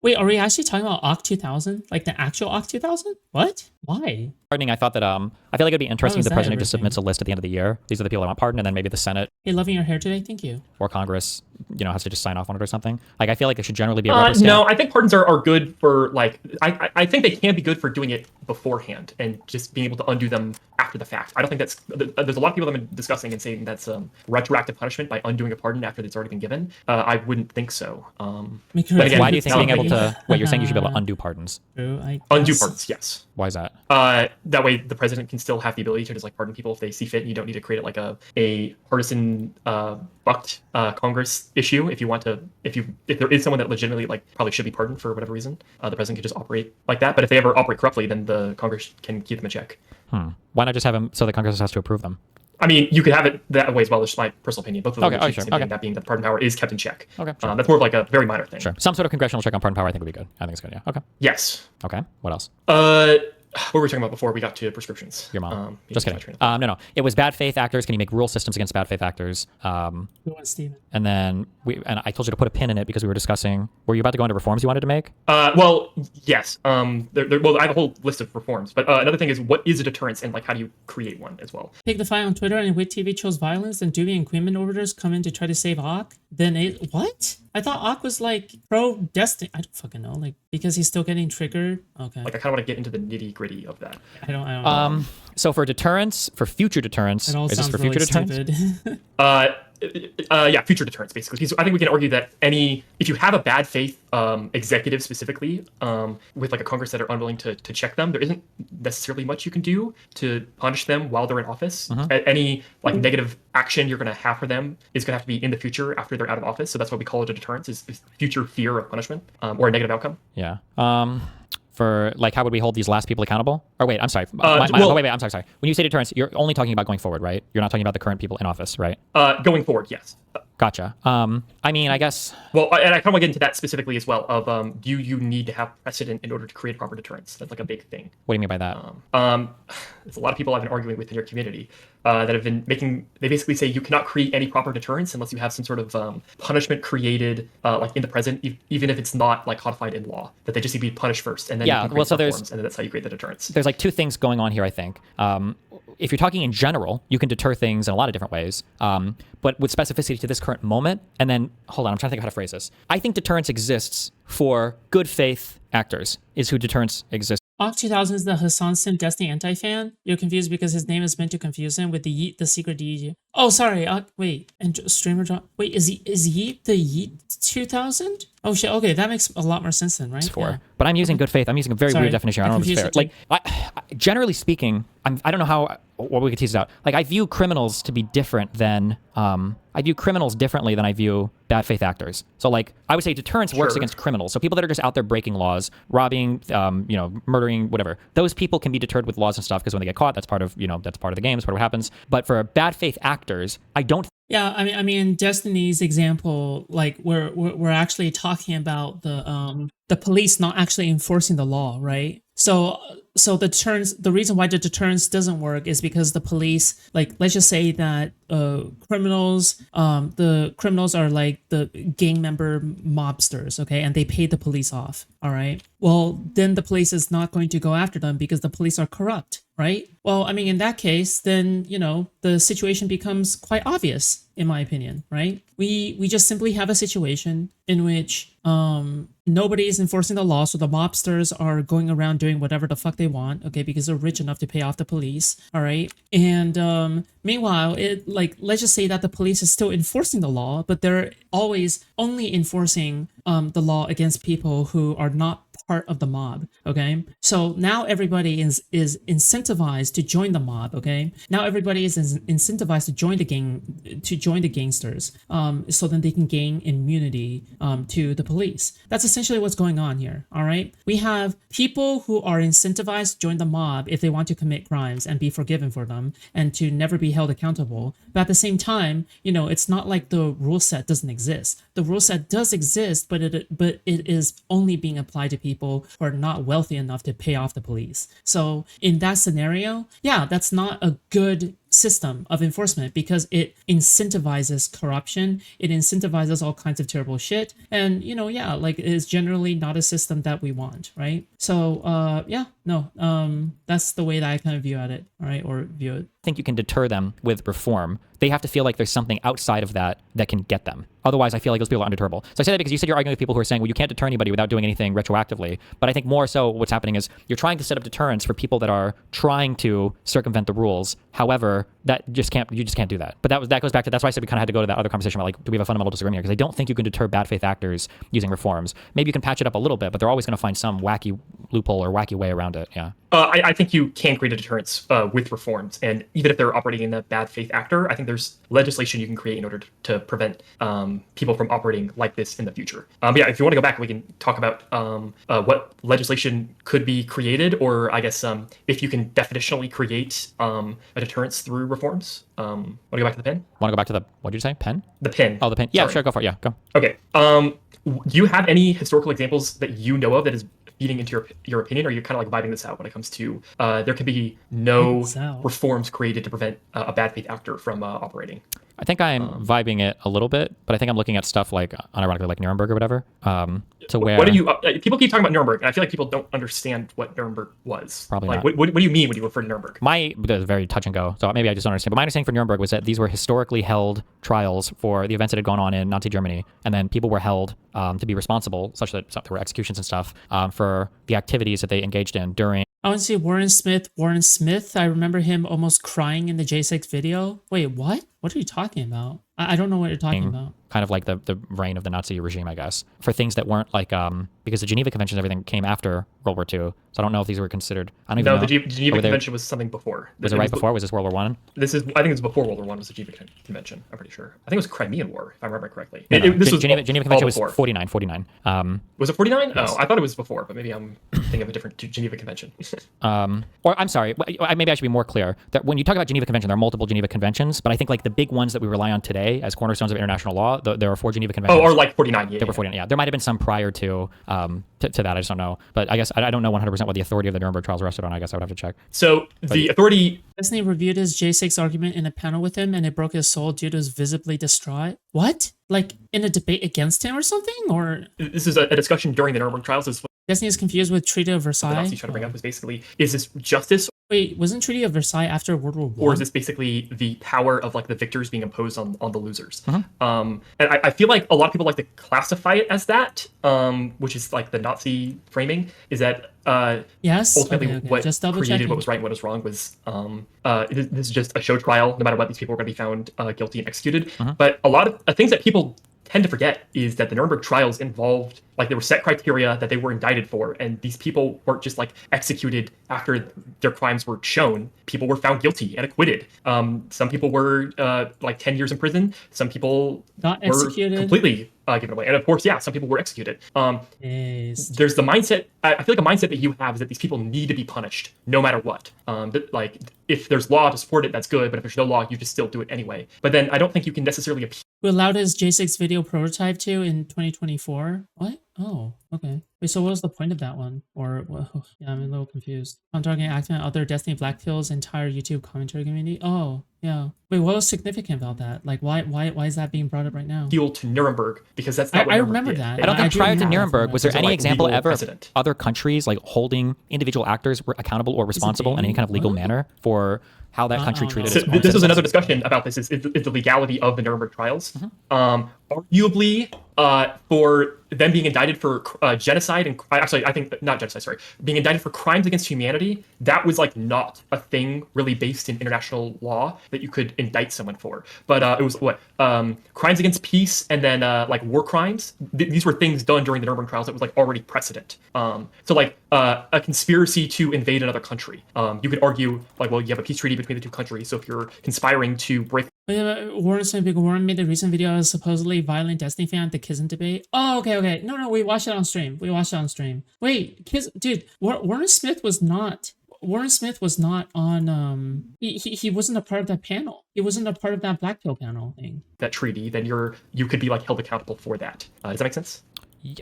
Wait, are we actually talking about Oct 2000? Like the actual Oct 2000? What? Why?
Pardoning, I thought that I feel like it'd be interesting if the president just
everything?
submits a list at the end of the year. These are the people I want pardoned, and then maybe the Senate
Hey, loving your hair today? Thank you.
or Congress, has to just sign off on it or something. Like, I feel like it should generally be a rubber stamp.
No, I think pardons are good for like I think they can be good for doing it beforehand and just being able to undo them after the fact. I don't think that's there's a lot of people that have been discussing and saying that's retroactive punishment by undoing a pardon after it's already been given. I wouldn't think so.
But
Again, why do you think being able to? Wait, you're saying you should be able to undo pardons?
Undo pardons, yes.
Why is that?
That way the president can still have the ability to just like pardon people if they see fit, and you don't need to create it like a partisan bucked Congress issue. If there is someone that legitimately like probably should be pardoned for whatever reason, the president can just operate like that. But if they ever operate corruptly, then the Congress can keep them in check.
Why not just have them so the Congress has to approve them?
I mean, you could have it that way as well. It's just my personal opinion. Both of them
Okay, sure. Okay.
that being that pardon power is kept in check.
Okay, sure.
That's more of like a very minor thing.
Sure. Some sort of congressional check on pardon power, I think, would be good. I think it's good. Yeah. Okay.
Yes.
Okay. What else?
What were we talking about before we got to prescriptions?
Your mom. Just kidding. No. It was bad faith actors. Can you make rule systems against bad faith actors?
Who wants Steven?
And then I told you to put a pin in it because we were discussing. Were you about to go into reforms you wanted to make?
Well, yes. I have a whole list of reforms. But another thing is, what is a deterrence, and like how do you create one as well?
Pick the fight on Twitter, and Wig TV chose violence, and Doobie and Quinman orbiters come in to try to save Ock. Then what? I thought Ock was like pro-Destiny. I don't fucking know. Like, because he's still getting triggered. Okay.
Like, I kind of want to get into the nitty gritty of that.
I don't know.
So for deterrence, for future deterrence,
It all
is this
sounds
for
really
future deterrence?
stupid.
Yeah, future deterrence, basically. Because I think we can argue that if you have a bad faith executive specifically, with like a Congress that are unwilling to check them, there isn't necessarily much you can do to punish them while they're in office. Any like negative action you're going to have for them is going to have to be in the future after they're out of office. So that's what we call it a deterrence, is future fear of punishment or a negative outcome.
Yeah. For like, how would we hold these last people accountable? Or wait, I'm sorry. Wait, I'm sorry. When you say deterrence, you're only talking about going forward, right? You're not talking about the current people in office, right?
Going forward, yes.
Gotcha. I mean, I guess.
Well, and I kind of want to get into that specifically as well. Of do you need to have precedent in order to create proper deterrence? That's like a big thing.
What do you mean by that?
There's a lot of people I've been arguing with in your community that have been They basically say you cannot create any proper deterrence unless you have some sort of punishment created, like in the present, even if it's not like codified in law. That they just need to be punished first, and then you can create reforms, and then that's how you create the deterrence.
There's like two things going on here, I think. If you're talking in general, you can deter things in a lot of different ways, but with specificity to this current moment. And then, hold on, I'm trying to think of how to phrase this. I think deterrence exists for good faith actors, is who deterrence exists.
Off 2000 is the Hassan Sim Destiny anti-fan. You're confused because his name is meant to confuse him with the Yeet, the secret DJ. Oh, sorry. Wait, and streamer drop. Wait, is Yeet the Yeet 2000? Oh shit. Okay, that makes a lot more sense then, right?
For. Yeah. But I'm using good faith. I'm using a very weird definition. I don't know if it's fair. Like, generally speaking, I don't know what we could tease it out. Like, I view criminals to be different than I view criminals differently than I view bad faith actors. So, like, I would say deterrence works against criminals. So people that are just out there breaking laws, robbing, murdering, whatever. Those people can be deterred with laws and stuff because when they get caught, that's part of the game. That's part of what happens. But for bad faith actors, I don't.
Yeah, I mean, Destiny's example, like we're actually talking about the police not actually enforcing the law, right? So the reason why the deterrence doesn't work is because the police, like, let's just say that the criminals are like the gang member mobsters, okay, and they pay the police off, all right? Well, then the police is not going to go after them because the police are corrupt, right? Well, I mean, in that case, then, the situation becomes quite obvious, in my opinion, right? We just simply have a situation in which nobody is enforcing the law, so the mobsters are going around doing whatever the fuck they want, okay, because they're rich enough to pay off the police, all right? And meanwhile, let's just say that the police is still enforcing the law, but they're always only enforcing the law against people who are not part of the mob, okay? So now everybody is incentivized to join the mob, okay? Now everybody is incentivized to join the gangsters, so then they can gain immunity to the police. That's essentially what's going on here, all right? We have people who are incentivized to join the mob if they want to commit crimes and be forgiven for them and to never be held accountable. But at the same time, it's not like the rule set doesn't exist. The rule set does exist, but it is only being applied to people who are not wealthy enough to pay off the police. So in that scenario, yeah, that's not a good system of enforcement because it incentivizes corruption, it incentivizes all kinds of terrible shit, and it's generally not a system that we want, right? So that's the way that I kind of view it, all right, or view it.
I think you can deter them with reform. They have to feel like there's something outside of that can get them. Otherwise, I feel like those people are undeterrable. So I say that because you said you're arguing with people who are saying, well, you can't deter anybody without doing anything retroactively. But I think more so what's happening is you're trying to set up deterrence for people that are trying to circumvent the rules. However, you just can't do that. But that goes back to, that's why I said we kind of had to go to that other conversation about, like, do we have a fundamental disagreement here? Because I don't think you can deter bad faith actors using reforms. Maybe you can patch it up a little bit, but they're always going to find some wacky loophole or wacky way around it. Yeah.
I think you can create a deterrence with reforms, and even if they're operating in a bad faith actor, I think there's legislation you can create in order to prevent people from operating like this in the future. But yeah, if you want to go back, we can talk about what legislation could be created, or I guess if you can definitionally create a deterrence through reforms. Want to go back to the pen?
Want to go back to the, what did you say? Pen?
The pen.
Oh, the pen. Yeah,
Sorry.
Sure, go for it. Yeah, go.
Okay. Do you have any historical examples that you know of that is feeding into your opinion, or you're kind of like vibing this out when it comes to there can be no reforms created to prevent a bad faith actor from operating?
I think I'm vibing it a little bit, but I think I'm looking at stuff like, unironically, like Nuremberg or whatever. To where
what do you people keep talking about Nuremberg, and I feel like people don't understand what Nuremberg was.
Probably
like,
not.
What do you mean when you refer to Nuremberg?
That's very touch and go, so maybe I just don't understand. But my understanding for Nuremberg was that these were historically held trials for the events that had gone on in Nazi Germany, and then people were held to be responsible, such that there were executions and stuff for the activities that they engaged in during.
I want to say Warren Smith. I remember him almost crying in the J6 video. Wait, what? What are you talking about? I don't know what you're talking about.
Kind of like the reign of the Nazi regime, I guess, for things that weren't like because the Geneva Conventions and everything came after World War II. So I don't know if these were considered. I don't even know.
No, the Geneva Convention was something before.
Was it right before? Was this World War I?
I think it was before World War I was the Geneva Convention. I'm pretty sure. I think it was Crimean War, if I remember correctly.
This was Geneva Convention was 49.
Was it 49?
Yes.
Oh, I thought it was before, but maybe I'm thinking of a different Geneva Convention.
Or I'm sorry, maybe I should be more clear that when you talk about Geneva Convention, there are multiple Geneva Conventions, but I think like the big ones that we rely on today as cornerstones of international law, there are 4 Geneva Conventions.
Oh, or like 49. Yeah,
there were 49. Yeah, there might have been some prior to that. I just don't know, but I guess I don't know 100% what the authority of the Nuremberg trials rested on. I guess I would have to check.
So the authority.
Disney reviewed his J6 argument in a panel with him, and it broke his soul due to his visibly distraught. What? Like in a debate against him or something? Or
this is a discussion during the Nuremberg trials.
Destiny is confused with Treaty of
the
Versailles.
Nazis trying to bring up was basically, is this justice,
Wait, wasn't Treaty of Versailles after World War One?
or is this basically the power of like the victors being imposed on the losers? And I feel like a lot of people like to classify it as that, which is like the Nazi framing, is that
Yes.
ultimately
Okay.
what
Just double
created
checking.
what was right and what was wrong was this is just a show trial. No matter what, these people were going to be found guilty and executed. But a lot of things that people tend to forget is that the Nuremberg trials involved, like, there were set criteria that they were indicted for, and these people weren't just like executed after their crimes were shown. People were found guilty and acquitted. Some people were like 10 years in prison. Some people
Got
were
executed.
completely given away, and of course, yeah, some people were executed.
Yes.
There's the mindset. I feel like a mindset that you have is that these people need to be punished no matter what. Like, if there's law to support it, that's good. But if there's no law, you just still do it anyway. But then I don't think you can necessarily appeal.
We allowed his J6 video prototype to in 2024. What? Oh, okay. Wait, so what was the point of that one? Or, well, yeah, I'm a little confused. I'm talking acting other Destiny Blacktail's entire YouTube commentary community. Oh, yeah. Wait, what was significant about that? Like, why is that being brought up right now?
To Nuremberg, because that's not what
I
Nuremberg
remember
did.
that.
I don't think
do
prior to
remember that
Nuremberg
from
was
it.
there
Those are,
any
like,
example
legal
ever
precedent.
of other countries like holding individual actors accountable or responsible in any kind of legal
What?
manner for how that country treated
So
its own
this was another
citizens?
discussion about this: is the legality of the Nuremberg trials. Arguably, for them being indicted for genocide and actually, I think not genocide. Sorry, being indicted for crimes against humanity. That was like not a thing really based in international law that you could indict someone for. But it was what crimes against peace and then like war crimes. These were things done during the Nuremberg trials that was like already precedent. So like a conspiracy to invade another country. You could argue like, well, you have a peace treaty between the two countries. So if you're conspiring to break.
Warren made a recent video of a supposedly violent Destiny fan at the Kizzen debate. Oh, okay. No, we watched it on stream. Wait, dude, Warren Smith was not on. He wasn't a part of that panel. He wasn't a part of that Black Pill panel thing.
That treaty, then you could be like held accountable for that. Does that make sense?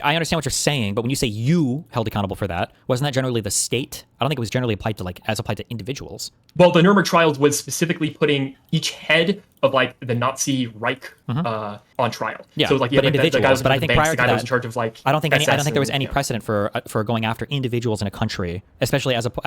I understand what you're saying, but when you say you held accountable for that, wasn't that generally the state? I don't think it was generally applied to as applied to individuals.
Well, the Nuremberg trials was specifically putting each head of like the Nazi Reich on trial.
Yeah,
so like,
but
like
individuals.
the guy was
But I
in the
think
banks,
prior
the
to
guy that was
that,
in charge of like.
I don't think there was
SS
any
and,
precedent for going after individuals in a country, especially especially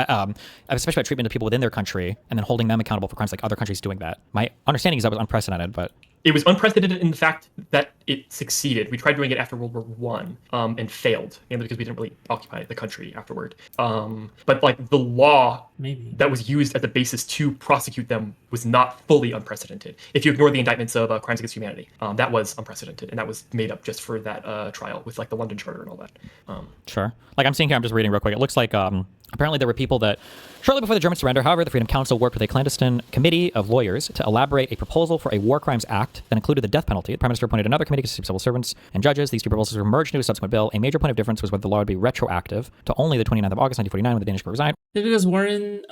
by treatment of people within their country and then holding them accountable for crimes like other countries doing that. My understanding is that was unprecedented, but.
It was unprecedented in the fact that it succeeded. We tried doing it after World War One and failed, mainly because we didn't really occupy the country afterward. But like the law that was used as a basis to prosecute them was not fully unprecedented. If you ignore the indictments of crimes against humanity, that was unprecedented, and that was made up just for that trial with like the London Charter and all that.
Sure. Like I'm seeing here, I'm just reading real quick. It looks like apparently there were people that shortly before the German surrender, however, the Freedom Council worked with a clandestine committee of lawyers to elaborate a proposal for a war crimes act that included the death penalty. The Prime Minister appointed another committee consisting of civil servants and judges. These two proposals were merged into a subsequent bill. A major point of difference was whether the law would be retroactive to only the 29th of August 1949 when the Danish court resigned.
Because Warren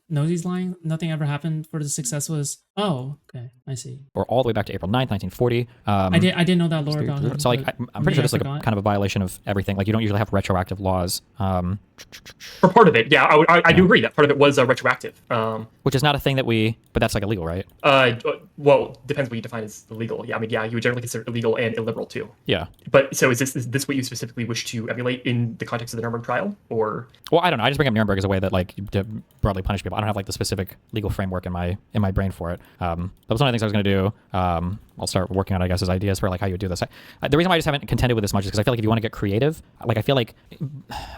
knows he's lying. Nothing ever happened for the success was. Oh, okay, I see.
Or all the way back to April 9th, 1940.
I didn't know that lore about him.
So like I'm pretty sure this is like a kind of a violation of everything. Like you don't usually have retroactive laws.
For part of it, yeah, I do agree that part of it was retroactive.
Which is not a thing that but that's like illegal, right?
Well, depends what you define as illegal. Yeah, I mean, yeah, you would generally consider illegal and illiberal too.
Yeah.
But so is this what you specifically wish to emulate in the context of the Nuremberg trial, or?
Well, I don't know. I just bring up Nuremberg as a way that like to broadly punish people. I don't have like the specific legal framework in my brain for it. That was one of the things I was going to do. I'll start working on, I guess, as ideas for like how you would do this. The reason why I just haven't contended with this much is because I feel like if you want to get creative, like I feel like,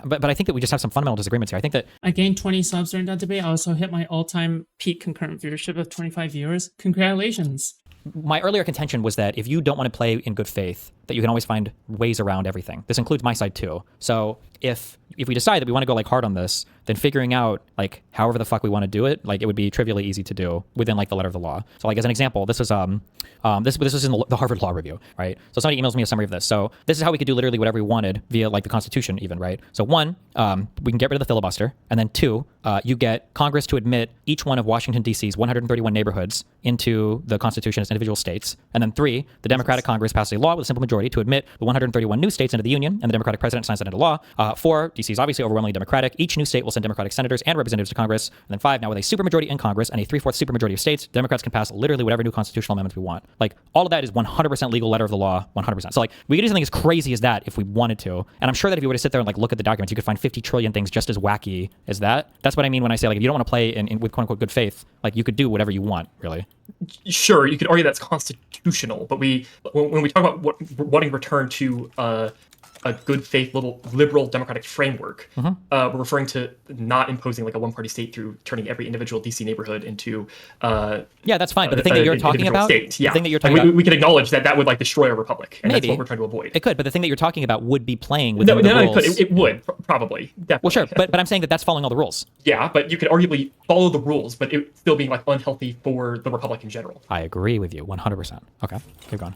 but I think that we just have some fundamental disagreements here. I think that
I gained 20 subs during that debate. I also hit my all-time peak concurrent viewership of 25 viewers. Congratulations.
my earlier contention was that if you don't want to play in good faith, that you can always find ways around everything. This includes my side too. So if we decide that we want to go like hard on this, then figuring out like however the fuck we want to do it, like it would be trivially easy to do within like the letter of the law. So like as an example, this was this was in the Harvard Law Review, right? So somebody emails me a summary of this. So this is how we could do literally whatever we wanted via like the Constitution even, right? So one, we can get rid of the filibuster, and then two, you get Congress to admit each one of Washington D.C.'s 131 neighborhoods into the Constitution as individual states, and then three, the Democratic Congress passes a law with a simple majority supermajority to admit the 131 new states into the Union, and the Democratic president signs that into law. 4, DC is obviously overwhelmingly Democratic. Each new state will send Democratic senators and representatives to Congress. And then 5, now with a supermajority in Congress and a 3/4 supermajority of states, Democrats can pass literally whatever new constitutional amendments we want. Like, all of that is 100% legal letter of the law, 100%. So like, we could do something as crazy as that if we wanted to. And I'm sure that if you were to sit there and like look at the documents, you could find 50 trillion things just as wacky as that. That's what I mean when I say like, if you don't want to play in with quote unquote good faith, like you could do whatever you want, really.
Sure, you could argue that's constitutional, but when we talk about wanting to return to a good faith liberal democratic framework, we're referring to not imposing like a one-party state through turning every individual DC neighborhood into
yeah, that's fine. But the thing that you're talking about,
state. Yeah.
The thing that you're talking about,
we can acknowledge that would like destroy a republic, and
maybe
that's what we're trying to avoid.
It could, but the thing that you're talking about would be playing within the rules.
It would probably, definitely.
Well, sure, but I'm saying that that's following all the rules.
Yeah, but you could arguably follow the rules, but it still being like unhealthy for the republic in general.
I agree with you 100%. Okay, keep going.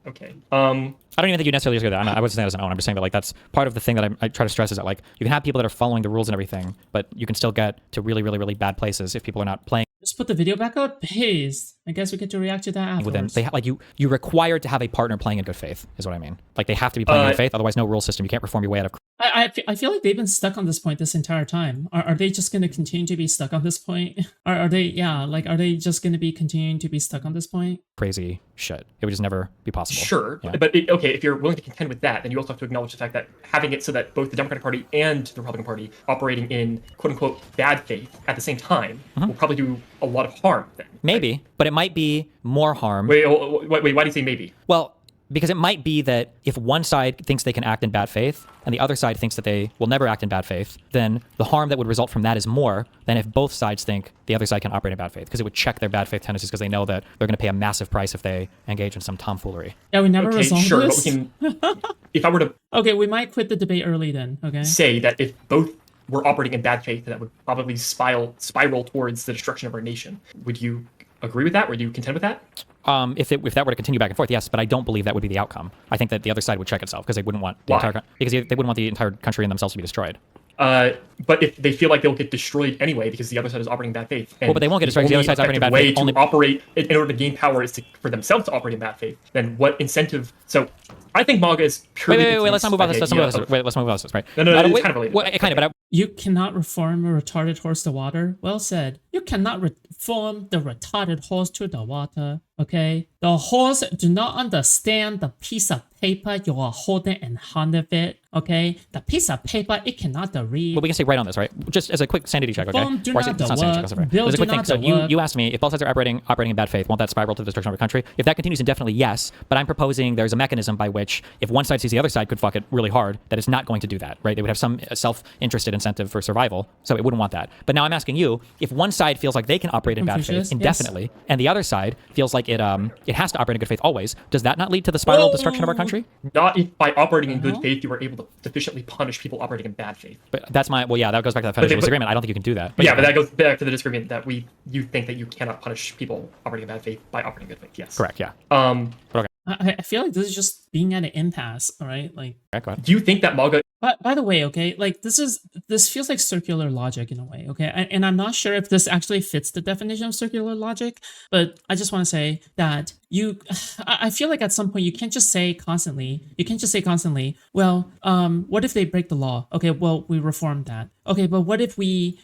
Okay.
I don't even think you necessarily agree with that. I wasn't saying that as an own. I'm just saying that like that's part of the thing that I try to stress is that like you can have people that are following the rules and everything, but you can still get to really, really, really bad places if people are not playing
Just put the video back up. Paste. I guess we get to react to that
with them.
afterwards.
They like you're required to have a partner playing in good faith, is what I mean. Like they have to be playing in good faith, otherwise no rule system. You can't reform your way out of.
I feel like they've been stuck on this point this entire time. Are they just going to continue to be stuck on this point? Are they just going to be continuing to be stuck on this point?
Crazy shit. It would just never be possible.
Sure,
Yeah.
but okay, if you're willing to contend with that, then you also have to acknowledge the fact that having it so that both the Democratic Party and the Republican Party operating in quote-unquote bad faith at the same time will probably do a lot of harm then.
Maybe, but it might be more harm.
Wait, why do you say maybe?
Well, because it might be that if one side thinks they can act in bad faith and the other side thinks that they will never act in bad faith, then the harm that would result from that is more than if both sides think the other side can operate in bad faith, because it would check their bad faith tendencies because they know that they're going to pay a massive price if they engage in some tomfoolery.
Yeah, we never
Okay,
resolved
sure,
this.
but we can. If I were to
Okay, we might quit the debate early then. Okay.
say that if both were operating in bad faith, that would probably spiral towards the destruction of our nation, would you agree with that? Would you contend with that?
If that were to continue back and forth, yes, but I don't believe that would be the outcome. I think that the other side would check itself because they wouldn't want the
Why?
entire because they wouldn't want the entire country and themselves to be destroyed.
But if they feel like they'll get destroyed anyway because the other side is operating in bad faith, and
Well, but they won't get destroyed. The other side's operating in bad
way
faith.
to
Only
operate in order to gain power is for themselves to operate in bad faith. Then what incentive? So I think MAGA is purely.
Wait. Let's not move about this. Let's move about this. Right?
No, it's
Wait,
kind of related.
Well, kind of, but
You cannot reform a retarded horse to water. Well said. You cannot reform the retarded horse to the water. Okay? The horse do not understand the piece of paper you are holding in hand of it. Okay? The piece of paper, it cannot read.
Well, we can stay right on this, right? Just as a quick sanity check, okay?
Reform do
Or
not
it's not sanity check,
work.
that's right.
Bill
There's a
do
quick thing.
not
So
work.
you asked me if both sides are operating in bad faith, won't that spiral to the destruction of our country? If that continues indefinitely, yes. But I'm proposing there's a mechanism by which if one side sees the other side could fuck it really hard, that it's not going to do that, right? They would have some self-interested incentive for survival, so it wouldn't want that. But now I'm asking you, if one side feels like they can operate in bad
Confucius,
faith indefinitely, and the other side feels like it has to operate in good faith always, does that not lead to the spiral destruction of our country?
Not if by operating in good faith you were able to sufficiently punish people operating in bad faith.
But that's that goes back to that fundamental disagreement. I don't think you can do that.
But that goes back to the disagreement that you think that you cannot punish people operating in bad faith by operating in good faith. Yes.
Correct, yeah.
Um,
I feel like this is just being at an impasse, all right? Like,
Okay, go ahead.
do you think that MAGA?
by the way, okay, like this feels like circular logic in a way, okay? And I'm not sure if this actually fits the definition of circular logic, but I just want to say that I feel like at some point you can't just say constantly, well, what if they break the law? Okay, well, we reformed that. Okay, but what if they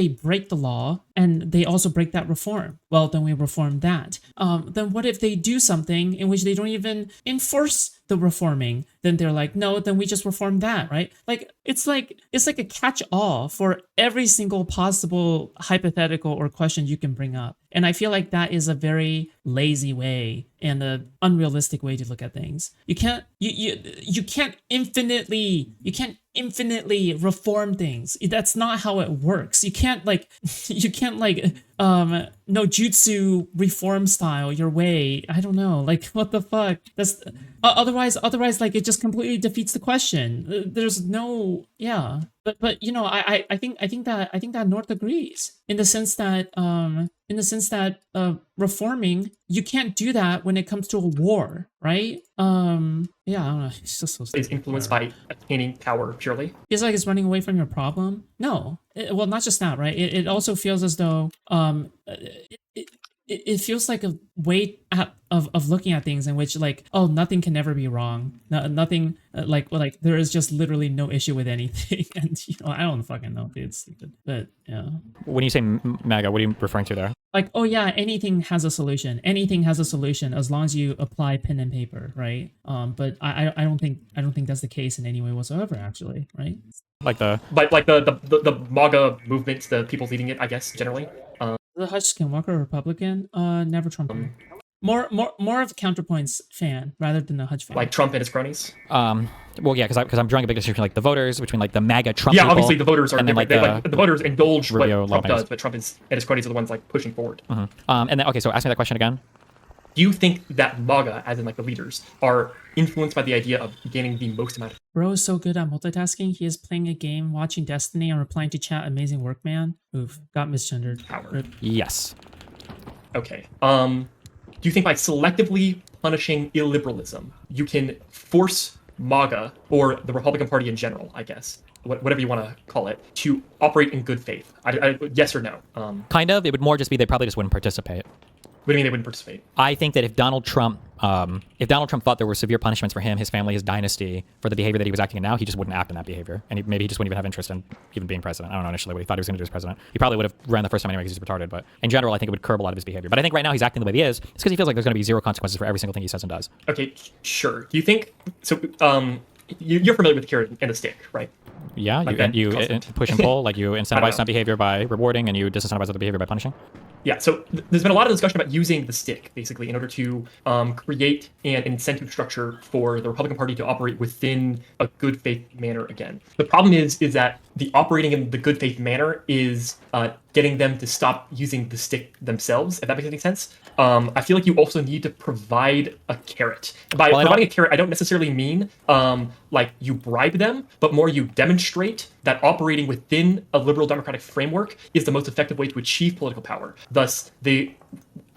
break the law and they also break that reform? Well, then we reform that. Then what if they do something in which they don't even enforce the reforming? Then they're like, no, then we just reform that, right? Like it's like a catch-all for every single possible hypothetical or question you can bring up. And I feel like that is a very lazy way and an unrealistic way to look at things. You can't infinitely reform things. That's not how it works. You can't no jutsu reform style your way. I don't know. Like what the fuck? That's otherwise like it just completely defeats the question. There's no But you know, I think that North agrees in the sense that reforming, you can't do that when it comes to a war, right? I don't know. It's just so
is
stupid.
influenced by attaining power purely.
Feels like it's running away from your problem. No, well, not just that, right? It also feels as though it feels like a way of looking at things in which like, oh, nothing can never be wrong. Nothing like there is just literally no issue with anything. And I don't fucking know, dude. It's stupid. But yeah.
When you say MAGA, what are you referring to there?
Like, oh yeah, anything has a solution. Anything has a solution as long as you apply pen and paper, right? But I don't think that's the case in any way whatsoever, actually, right?
Like the MAGA movement, the people leading it, I guess, generally.
The Hutch Skinwalker a Republican? Never Trump. More of a counterpoints fan rather than a Hutch fan.
Like Trump and his cronies.
Well, yeah, because I'm drawing a big distinction like the voters between like the MAGA Trump.
Yeah,
people,
obviously the voters are
and then,
different. The voters indulge
Rubio,
what Trump
Lopez.
does, but Trump and his cronies are the ones like pushing forward.
And then okay, so ask me that question again.
Do you think that MAGA, as in like the leaders, are influenced by the idea of gaining the most amount of
Bro is so good at multitasking. He is playing a game, watching Destiny, and replying to chat. Amazing work, man. Oof, got misgendered.
power?
Yes.
Okay. Do you think by selectively punishing illiberalism, you can force MAGA or the Republican Party in general, I guess, whatever you want to call it, to operate in good faith? Yes or no?
Kind of. It would more just be they probably just wouldn't participate.
What do you mean they wouldn't participate?
I think that if Donald Trump thought there were severe punishments for him, his family, his dynasty, for the behavior that he was acting in now, he just wouldn't act in that behavior. And maybe he just wouldn't even have interest in even being president. I don't know initially what he thought he was going to do as president. He probably would have ran the first time anyway because he's retarded. But in general, I think it would curb a lot of his behavior. But I think right now he's acting the way he is. It's because he feels like there's going to be zero consequences for every single thing he says and does.
Okay, sure. Do you think so? You're familiar with the carrot and the stick, right?
Yeah,
Like
you
concept.
push and pull, like you incentivize
know.
some behavior by rewarding and you disincentivize other behavior by punishing.
Yeah, so there's been a lot of discussion about using the stick, basically, in order to create an incentive structure for the Republican Party to operate within a good faith manner again. The problem is that the operating in the good faith manner is getting them to stop using the stick themselves, if that makes any sense. I feel like you also need to provide a carrot. By providing a carrot, I don't necessarily mean like you bribe them, but more you demonstrate that operating within a liberal democratic framework is the most effective way to achieve political power. Thus,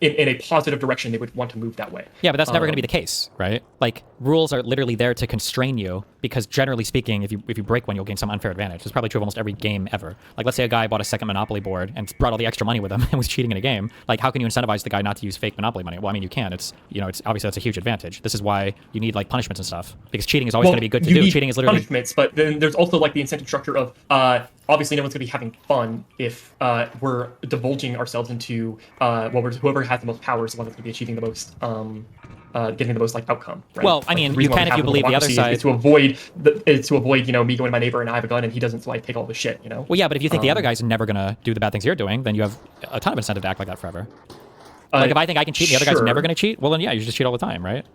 in a positive direction, they would want to move that way.
Yeah, but that's never going to be the case, right? Like, rules are literally there to constrain you because generally speaking, if you break one, you'll gain some unfair advantage. It's probably true of almost every game ever. Like, let's say a guy bought a second Monopoly board and brought all the extra money with him and was cheating in a game. Like, how can you incentivize the guy not to use fake Monopoly money? Well, I mean, you can. It's obviously that's a huge advantage. This is why you need like punishments and stuff because cheating is always going to be good to do. Cheating is literally
punishments, but then there's also like the incentive structure of obviously no one's going to be having fun if we're divulging ourselves into whoever has the most power is the one that's going to be achieving the most, getting the most like outcome. Right?
Well, I mean, you can if you believe the other side.
Is to avoid me going to my neighbor and I have a gun and he doesn't, so I take all the shit. Well,
yeah, but if you think the other guy's never going to do the bad things you're doing, then you have a ton of incentive to act like that forever. Like if I think I can cheat and the other guy's never going to cheat, well then yeah, you just cheat all the time, right?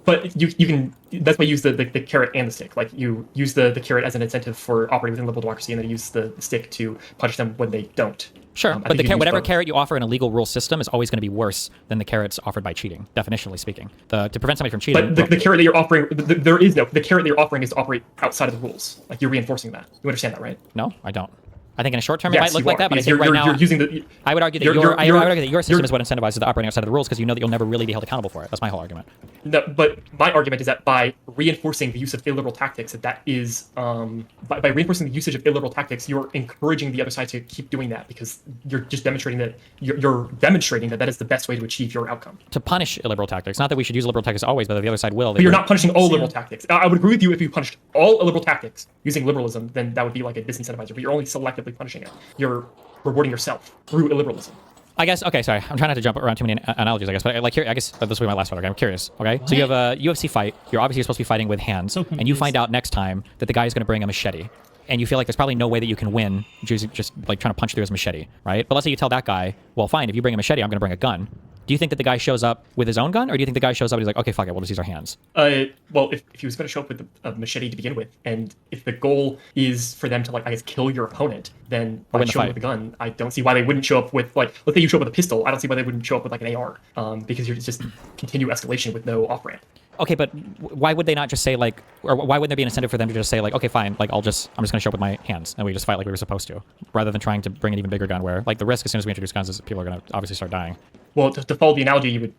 But you can, that's why you use the carrot and the stick. Like you use the carrot as an incentive for operating within liberal democracy, and then you use the stick to punish them when they don't.
Sure, but whatever carrot you offer in a legal rule system is always going to be worse than the carrots offered by cheating, definitionally speaking. To prevent somebody from cheating.
But the carrot that you're offering, the carrot that you're offering is to operate outside of the rules. Like you're reinforcing that. You understand that, right?
No, I don't. I think in a short term it might look like that, but I think right now
you're using the.
I would argue that your system is what incentivizes the operating outside of the rules because you know that you'll never really be held accountable for it. That's my whole argument.
No, but my argument is that by reinforcing the use of illiberal tactics, that is by reinforcing the usage of illiberal tactics, you're encouraging the other side to keep doing that because you're just demonstrating that that is the best way to achieve your outcome.
To punish illiberal tactics, not that we should use illiberal tactics always, but that the other side will.
But you're not punishing all liberal tactics. I would agree with you if you punished all illiberal tactics using liberalism, then that would be like a disincentivizer. But you're only selectively punishing it. You're rewarding yourself through illiberalism.
I guess, okay, sorry. I'm trying not to jump around too many analogies, I guess. But like here, I guess this will be my last one, okay? I'm curious, okay? So you have a UFC fight. You're supposed to be fighting with hands. And you find out next time that the guy is going to bring a machete. And you feel like there's probably no way that you can win just like trying to punch through his machete, right? But let's say you tell that guy, well, fine, if you bring a machete, I'm going to bring a gun. Do you think that the guy shows up with his own gun, or do you think the guy shows up and he's like, okay, fuck it, we'll just use our hands?
Well, if he was going to show up with a machete to begin with, and if the goal is for them to, like, I guess, kill your opponent, then by showing up with a gun, I don't see why they wouldn't show up with, like, let's say you show up with a pistol, I don't see why they wouldn't show up with, like, an AR, because you're just continue escalation with no off-ramp.
Okay, but why would they not just say, like, or why wouldn't there be an incentive for them to just say, like, okay, fine, like, I'm just going to show up with my hands, and we just fight like we were supposed to, rather than trying to bring an even bigger gun where, like, the risk as soon as we introduce guns is people are going to obviously start dying.
Well, to follow the analogy, you would,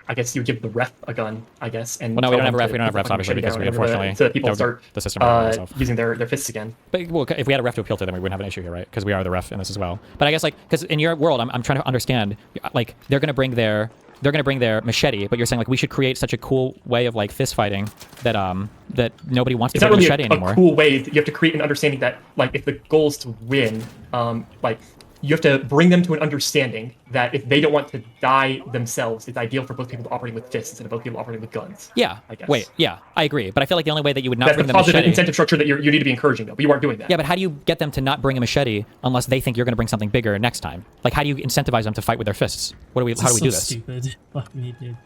I guess you would give the ref a gun, I guess. And
Well, no, we don't
tell
have
them
ref.
to
We don't have
put the
refs,
fucking
obviously,
machete
because
down
we
whenever
unfortunately
so that people
that would-
start
the system would itself.
using their fists again.
But well, if we had a ref to appeal to, then we wouldn't have an issue here, right? Because we are the ref in this as well. But I guess like because in your world, I'm trying to understand, like they're gonna bring their machete, but you're saying like we should create such a cool way of like fist fighting that that nobody wants to
It's not
bring a
really
machete anymore.
a cool way. You have to create an understanding that like if the goal is to win, like you have to bring them to an understanding that if they don't want to die themselves, it's ideal for both people operating with fists instead of both people operating with guns.
Yeah.
I guess.
Wait. Yeah, I agree. But I feel like the only way that you would not
That's
bring
the
the
positive
machete.
incentive structure that you need to be encouraging, though. But you aren't doing that.
Yeah, but how do you get them to not bring a machete unless they think you're going to bring something bigger next time? Like, how do you incentivize them to fight with their fists? How do we do this?
Stupid. Fuck me, dude.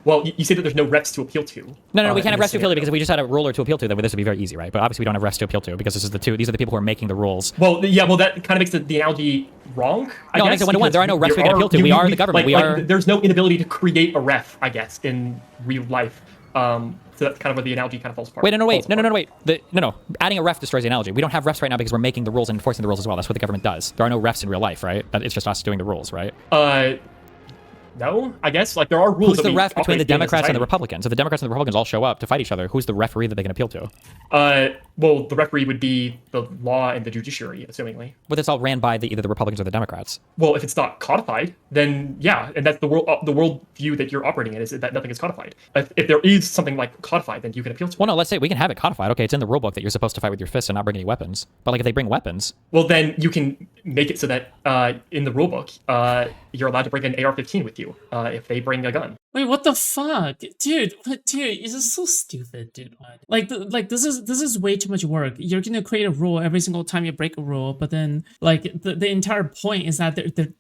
Well, you say that there's no refs to appeal to.
No, we can't have
in
refs
this
to appeal to
scenario.
because if we just had a ruler to appeal to, then this would be very easy, right? But obviously we don't have refs to appeal to because these are the people who are making the rules.
Well, yeah, well, that kind of makes the analogy wrong, I
No, it
guess.
makes it one-to-one. There are no refs we can appeal to.
you-
We are
you-
the government.
like, there's no inability to create a ref, I guess, in real life. So that's kind of where the analogy kind of falls apart.
Wait, no,
falls apart.
wait. No. Adding a ref destroys the analogy. We don't have refs right now because we're making the rules and enforcing the rules as well. That's what the government does. There are no refs in real life, right? It's just us doing the rules, right?
No, I guess like there are rules.
Who's the ref between the
operate in a
Democrats and the
society.
Republicans? If the Democrats and the Republicans all show up to fight each other, who's the referee that they can appeal to?
Well, the referee would be the law and the judiciary, assumingly.
But it's all ran by either the Republicans or the Democrats.
Well, if it's not codified, then yeah, and that's the world view that you're operating in is that nothing is codified. If there is something like codified, then you can appeal to it.
Well, no, let's say we can have it codified. Okay, it's in the rule book that you're supposed to fight with your fists and not bring any weapons. But like if they bring weapons,
Well, then you can make it so that in the rulebook, you're allowed to bring an AR-15 with you if they bring a gun.
Wait, what the fuck, dude? Dude, this is so stupid, dude. Like, this is way too much work. You're gonna create a rule every single time you break a rule, but then like the entire point is that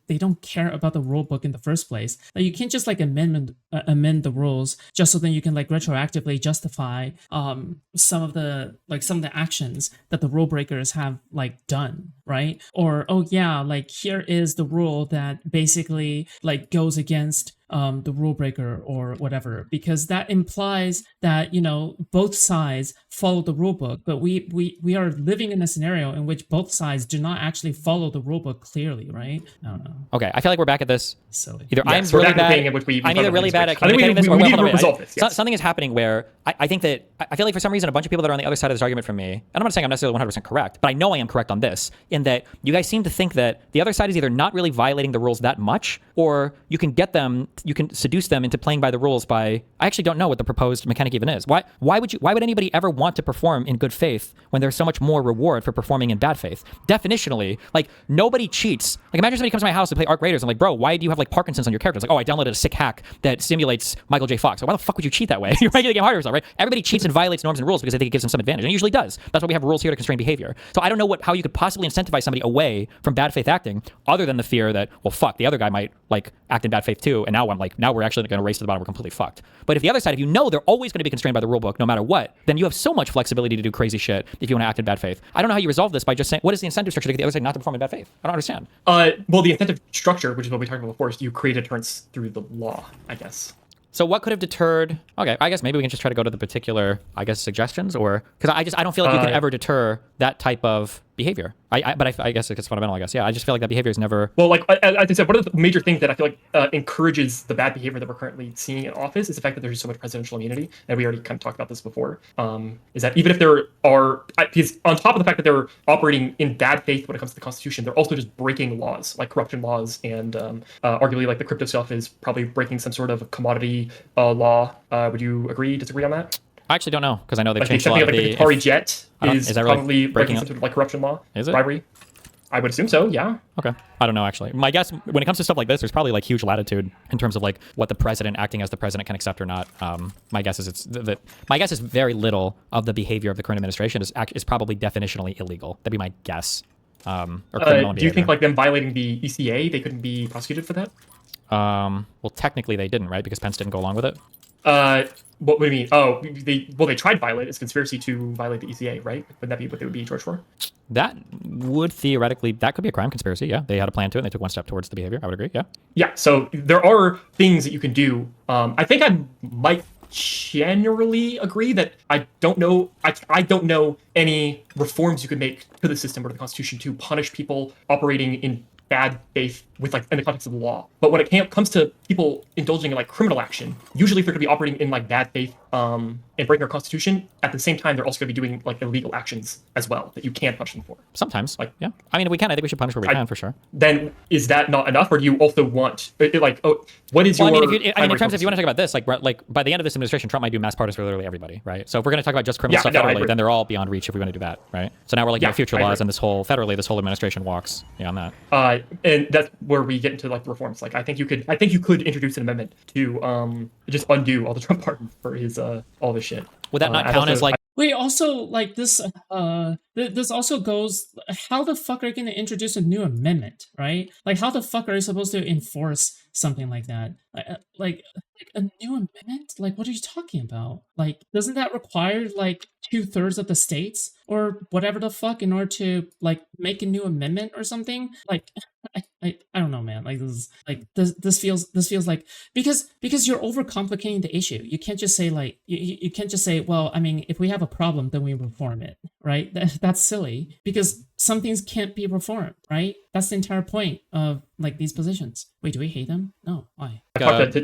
they don't care about the rule book in the first place. Like, you can't just like amend the rules just so then you can like retroactively justify some of the actions that the rule breakers have like done, right? Or oh yeah, like here is the rule that basically like goes against the rule breaker or whatever, because that implies that both sides follow the rule book, but we are living in a scenario in which both sides do not actually follow the rule book clearly, right? I don't know.
okay, I feel like we're back at this.
Silly.
Either I'm
so we're
really
back to the
bad.
thing in which
I'm either really bad at
I think
communicating this, or
we need
hold
to
on,
resolve this. Yes.
Something is happening where I think that I feel like for some reason a bunch of people that are on the other side of this argument from me, and I'm not saying I'm necessarily 100% correct, but I know I am correct on this, in that you guys seem to think that the other side is either not really violating the rules that much, or you can seduce them into playing by the rules by, I actually don't know what the proposed mechanic even is. Why would anybody ever want to perform in good faith when there's so much more reward for performing in bad faith? Definitionally, like nobody cheats. Like imagine somebody comes to my house to play Arc Raiders. I'm like, bro, why do you have like Parkinson's on your character? It's like, oh, I downloaded a sick hack that simulates Michael J. Fox. Like, why the fuck would you cheat that way? You're making the game harder for yourself, right? Everybody cheats and violates norms and rules because they think it gives them some advantage, and it usually does. That's why we have rules here to constrain behavior. So I don't know how you could possibly incentivize somebody away from bad faith acting, other than the fear that, well, fuck, the other guy might like act in bad faith too, and now we're actually going to race to the bottom. We're completely fucked. But if the other side, if you know they're always going to be constrained by the rule book no matter what, then you have so much flexibility to do crazy shit if you want to act in bad faith. I don't know how you resolve this by just saying, what is the incentive structure to get the other side not to perform in bad faith? I don't understand.
Well, the incentive structure, which is what we talked about before, is you create deterrence through the law, I guess.
So what could have deterred? Okay, I guess maybe we can just try to go to the particular, suggestions, or because I don't feel like you can ever deter that type of behavior. But I guess it's fundamental. I guess I just feel like that behavior is never.
Well, like as I said, one of the major things that I feel like encourages the bad behavior that we're currently seeing in office is the fact that there's so much presidential immunity, and we already kind of talked about this before. Is that even if there are, because on top of the fact that they're operating in bad faith when it comes to the Constitution, they're also just breaking laws, like corruption laws, and arguably like the crypto stuff is probably breaking some sort of commodity law. Would you agree, disagree on that?
I actually don't know because I know they've
Like
changed a lot of
something
the.
like the Qatari jet
is that really
probably breaking
breaking
some sort of like corruption law,
Is it?
bribery. I would assume so. Yeah.
Okay. I don't know, actually. My guess, when it comes to stuff like this, there's probably like huge latitude in terms of like what the president acting as the president can accept or not. My guess is my guess is very little of the behavior of the current administration is probably definitionally illegal. That'd be my guess. Or criminal
Do you think
behavior.
like them violating the ECA, they couldn't be prosecuted for that?
Well, technically they didn't, right? Because Pence didn't go along with it.
What do you mean? Oh, they tried to violate. It's conspiracy to violate the ECA, right? Would that be what they would be charged for?
That would theoretically, that could be a crime conspiracy. Yeah, they had a plan to it, and they took one step towards the behavior. I would agree. Yeah.
Yeah. So there are things that you can do. I think I might generally agree that I don't know. I don't know any reforms you could make to the system or to the Constitution to punish people operating in bad faith with like in the context of the law. But when it comes to people indulging in like criminal action, usually if they're going to be operating in like bad faith and breaking our constitution, at the same time they're also going to be doing like illegal actions as well that you can't punish them for.
Sometimes, like yeah. I mean, we can. I think we should punish where we can for sure.
Then is that not enough, or do you also want like what is your?
I mean, in terms of if you want to talk about this, like by the end of this administration, Trump might do mass pardons for literally everybody, right? So if we're going to talk about just criminal stuff federally, then they're all beyond reach if we want to do that, right? So now we're looking at future laws, and this whole administration walks on that.
And that's where we get into like the reforms. Like I think you could introduce an amendment to just undo all the Trump pardons for his all this shit.
Would that not count as like?
Wait, also, like, this also goes, how the fuck are you going to introduce a new amendment, right? Like, how the fuck are you supposed to enforce something like that? Like a new amendment? Like, what are you talking about? Like, doesn't that require, like, 2/3 of the states or whatever the fuck in order to, like, make a new amendment or something? Like, I don't know, man. Like, this feels like, because you're overcomplicating the issue. You can't just say, like, you can't just say, well, I mean, if we have a problem, then we reform it, right? That's silly, because some things can't be reformed, right? That's the entire point of, like, these positions. Wait, do we hate them? No, why?
I was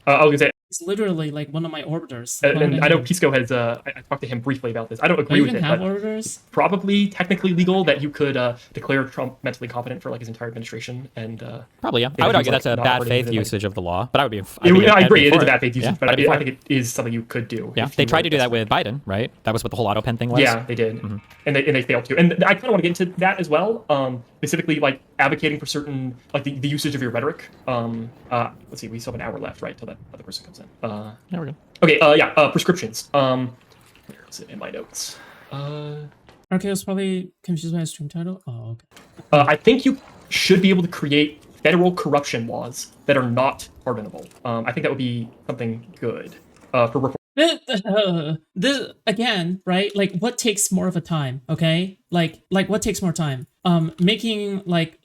gonna say
it's literally like one of my orbiters.
And I know Pisco has. I talked to him briefly about this. I don't agree with it.
Have orbiters?
Probably technically legal that you could declare Trump mentally competent for like his entire administration, and
probably yeah. I would argue that's a bad faith usage of the law, but I agree.
I agree, it is a bad faith usage, but I think it is something you could do.
Yeah, they tried to do that with Biden, right? That was what the whole auto pen thing was.
Yeah, they did, and they failed to. And I kind of want to get into that as well. Specifically, like advocating for certain like the usage of your rhetoric. Let's see, we still have an hour left, right, till that other person comes in.
Yeah, we're good.
Okay, prescriptions. Where is it in my notes?
Okay, I was probably confused by the stream title. Oh, okay.
I think you should be able to create federal corruption laws that are not pardonable. I think that would be something good for reform.
This again, right? Like, what takes more of a time? Okay, like what takes more time? Making like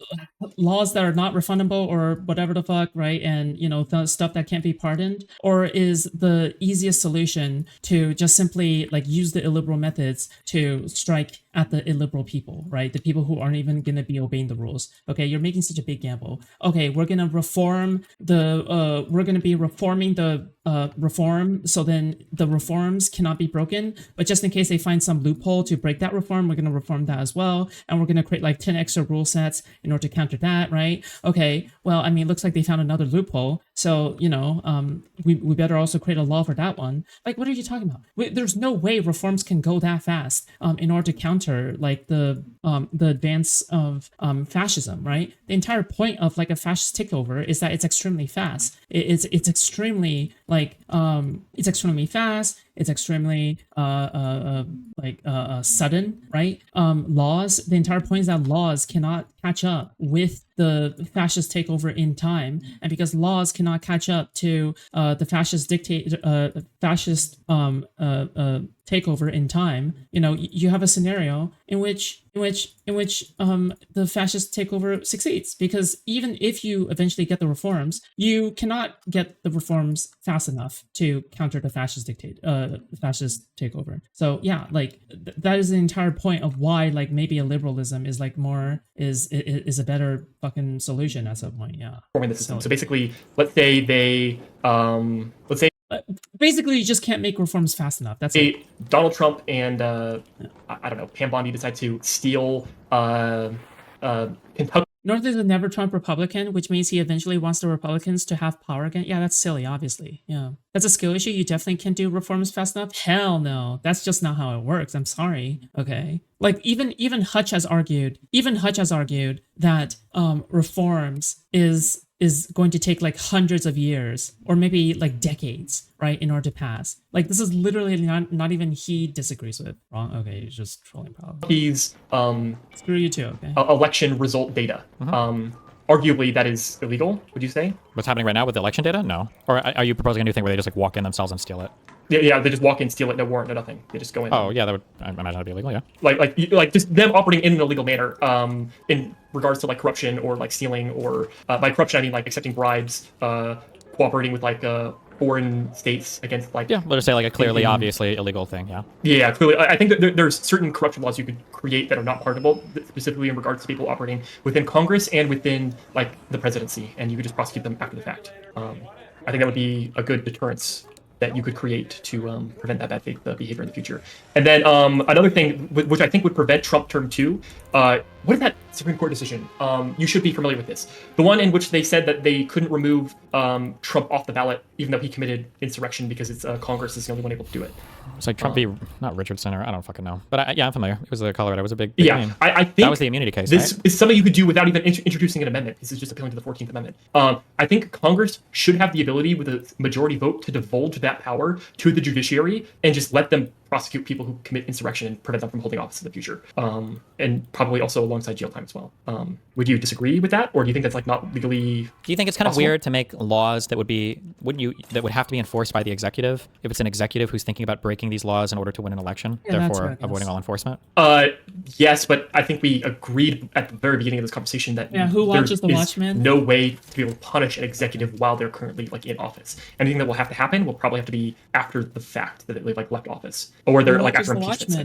laws that are not refundable or whatever the fuck, right? And the stuff that can't be pardoned, or is the easiest solution to just simply like use the illiberal methods to strike at the illiberal people, right? The people who aren't even going to be obeying the rules. Okay, you're making such a big gamble. Okay, we're going to reform the we're going to be reforming the reform, so then the reforms cannot be broken, but just in case they find some loophole to break that reform, we're going to reform that as well, and we're going to create like 10 extra rule sets in order to counter that, right? Okay, well, I mean, it looks like they found another loophole, so we better also create a law for that one. Like, what are you talking about? There's no way reforms can go that fast in order to counter like the advance of fascism, right? The entire point of like a fascist takeover is that it's extremely fast. It's extremely like it's extremely fast. It's extremely sudden, right? The entire point is that laws cannot catch up with the fascist takeover in time, and because laws cannot catch up to the fascist takeover in time, you have a scenario in which the fascist takeover succeeds, because even if you eventually get the reforms, you cannot get the reforms fast enough to counter the fascist fascist takeover. So yeah, like that is the entire point of why like maybe a liberalism is like more is a better fucking solution at some point. Yeah.
Forming the system. So basically, let's say they
basically you just can't make reforms fast enough. That's it.
Donald Trump and I don't know, Pam Bondi decide to steal Kentucky.
North is a never Trump Republican, which means he eventually wants the Republicans to have power again. Yeah, that's silly, obviously. Yeah. That's a skill issue. You definitely can't do reforms fast enough. Hell no. That's just not how it works. I'm sorry. Okay. Like even Hutch has argued that reforms is going to take like hundreds of years or maybe like decades, right, in order to pass. Like this is literally not even he disagrees with. Wrong. Okay, he's just trolling probably.
He's
screw you too. Okay.
Election result data. Arguably that is illegal. Would you say?
What's happening right now with the election data? No. Or are you proposing a new thing where they just like walk in themselves and steal it?
Yeah, they just walk in, steal it, no warrant, no nothing. They just go in.
Oh yeah, that would I imagine that'd be illegal. Yeah.
Like just them operating in an illegal manner. In regards to like corruption or like stealing, or by corruption I mean like accepting bribes, cooperating with like foreign states against like
Yeah, we'll just say like a clearly,
thinking-
obviously illegal thing. Yeah.
Yeah, clearly. I think that there's certain corruption laws you could create that are not pardonable, specifically in regards to people operating within Congress and within like the presidency, and you could just prosecute them after the fact. I think that would be a good deterrence that you could create to prevent that bad faith behavior in the future. And then another thing, which I think would prevent Trump term 2, what is that Supreme Court decision? You should be familiar with this. The one in which they said that they couldn't remove Trump off the ballot, even though he committed insurrection because it's Congress is the only one able to do it.
It's like Trump v. not Richardson, or I don't fucking know. But yeah, I'm familiar. It was Colorado. It was a big name.
I think
that was the immunity case.
This
right?
is something you could do without even introducing an amendment. This is just appealing to the 14th Amendment. I think Congress should have the ability, with a majority vote, to divulge that power to the judiciary and just let them prosecute people who commit insurrection and prevent them from holding office in the future. And probably also alongside jail time as well. Would you disagree with that, or do you think that's like not legally?
Do you think it's kind of
possible?
weird to make laws that would have to be enforced by the executive if it's an executive who's thinking about breaking these laws in order to win an election,
Yeah, that's
therefore
right, yes.
avoiding all enforcement?
Yes, but I think we agreed at the very beginning of this conversation that
who watches the
is
Watchmen?
no way to be able to punish an executive while they're currently like in office. Anything that will have to happen will probably have to be after the fact that they've like left office, or they're
Who
like
watches
after
the
impeachments,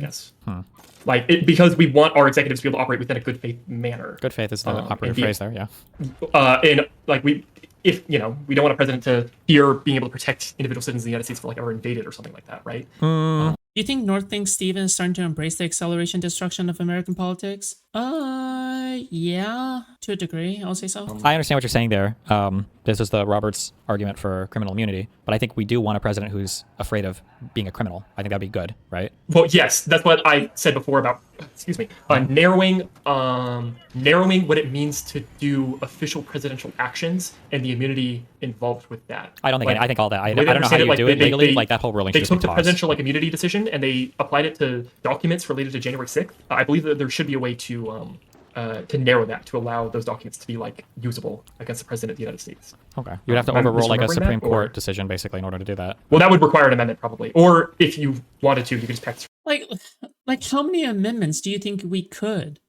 I
Watchmen?
guess. Like because we want our executives to be able to operate within a good faith manner.
Good faith is the operative
indeed.
phrase there. Yeah.
And like we don't want a president to fear being able to protect individual citizens of the United States for like ever invaded or something like that, right?
Do you think North thinks Steven is starting to embrace the acceleration destruction of American politics? Yeah, to a degree, I'll say so.
I understand what you're saying there. This is the Roberts argument for criminal immunity, but I think we do want a president who's afraid of being a criminal. I think that'd be good, right?
Well, yes, that's what I said before about, narrowing what it means to do official presidential actions and the immunity involved with that.
I don't think. I think all that. I
the way
don't know how you
understand it,
do it legally. Like that whole ruling
They
should just
took
be
the
tossed.
presidential like immunity decision and they applied it to documents related to January 6th. I believe that there should be a way to narrow that to allow those documents to be like usable against the president of the United States.
Okay. You'd have to
I'm
overrule like a
misremembering
Supreme
that, or-
Court decision basically in order to do that.
Well, that would require an amendment probably, or if you wanted to, you could just pass.
Like how many amendments do you think we could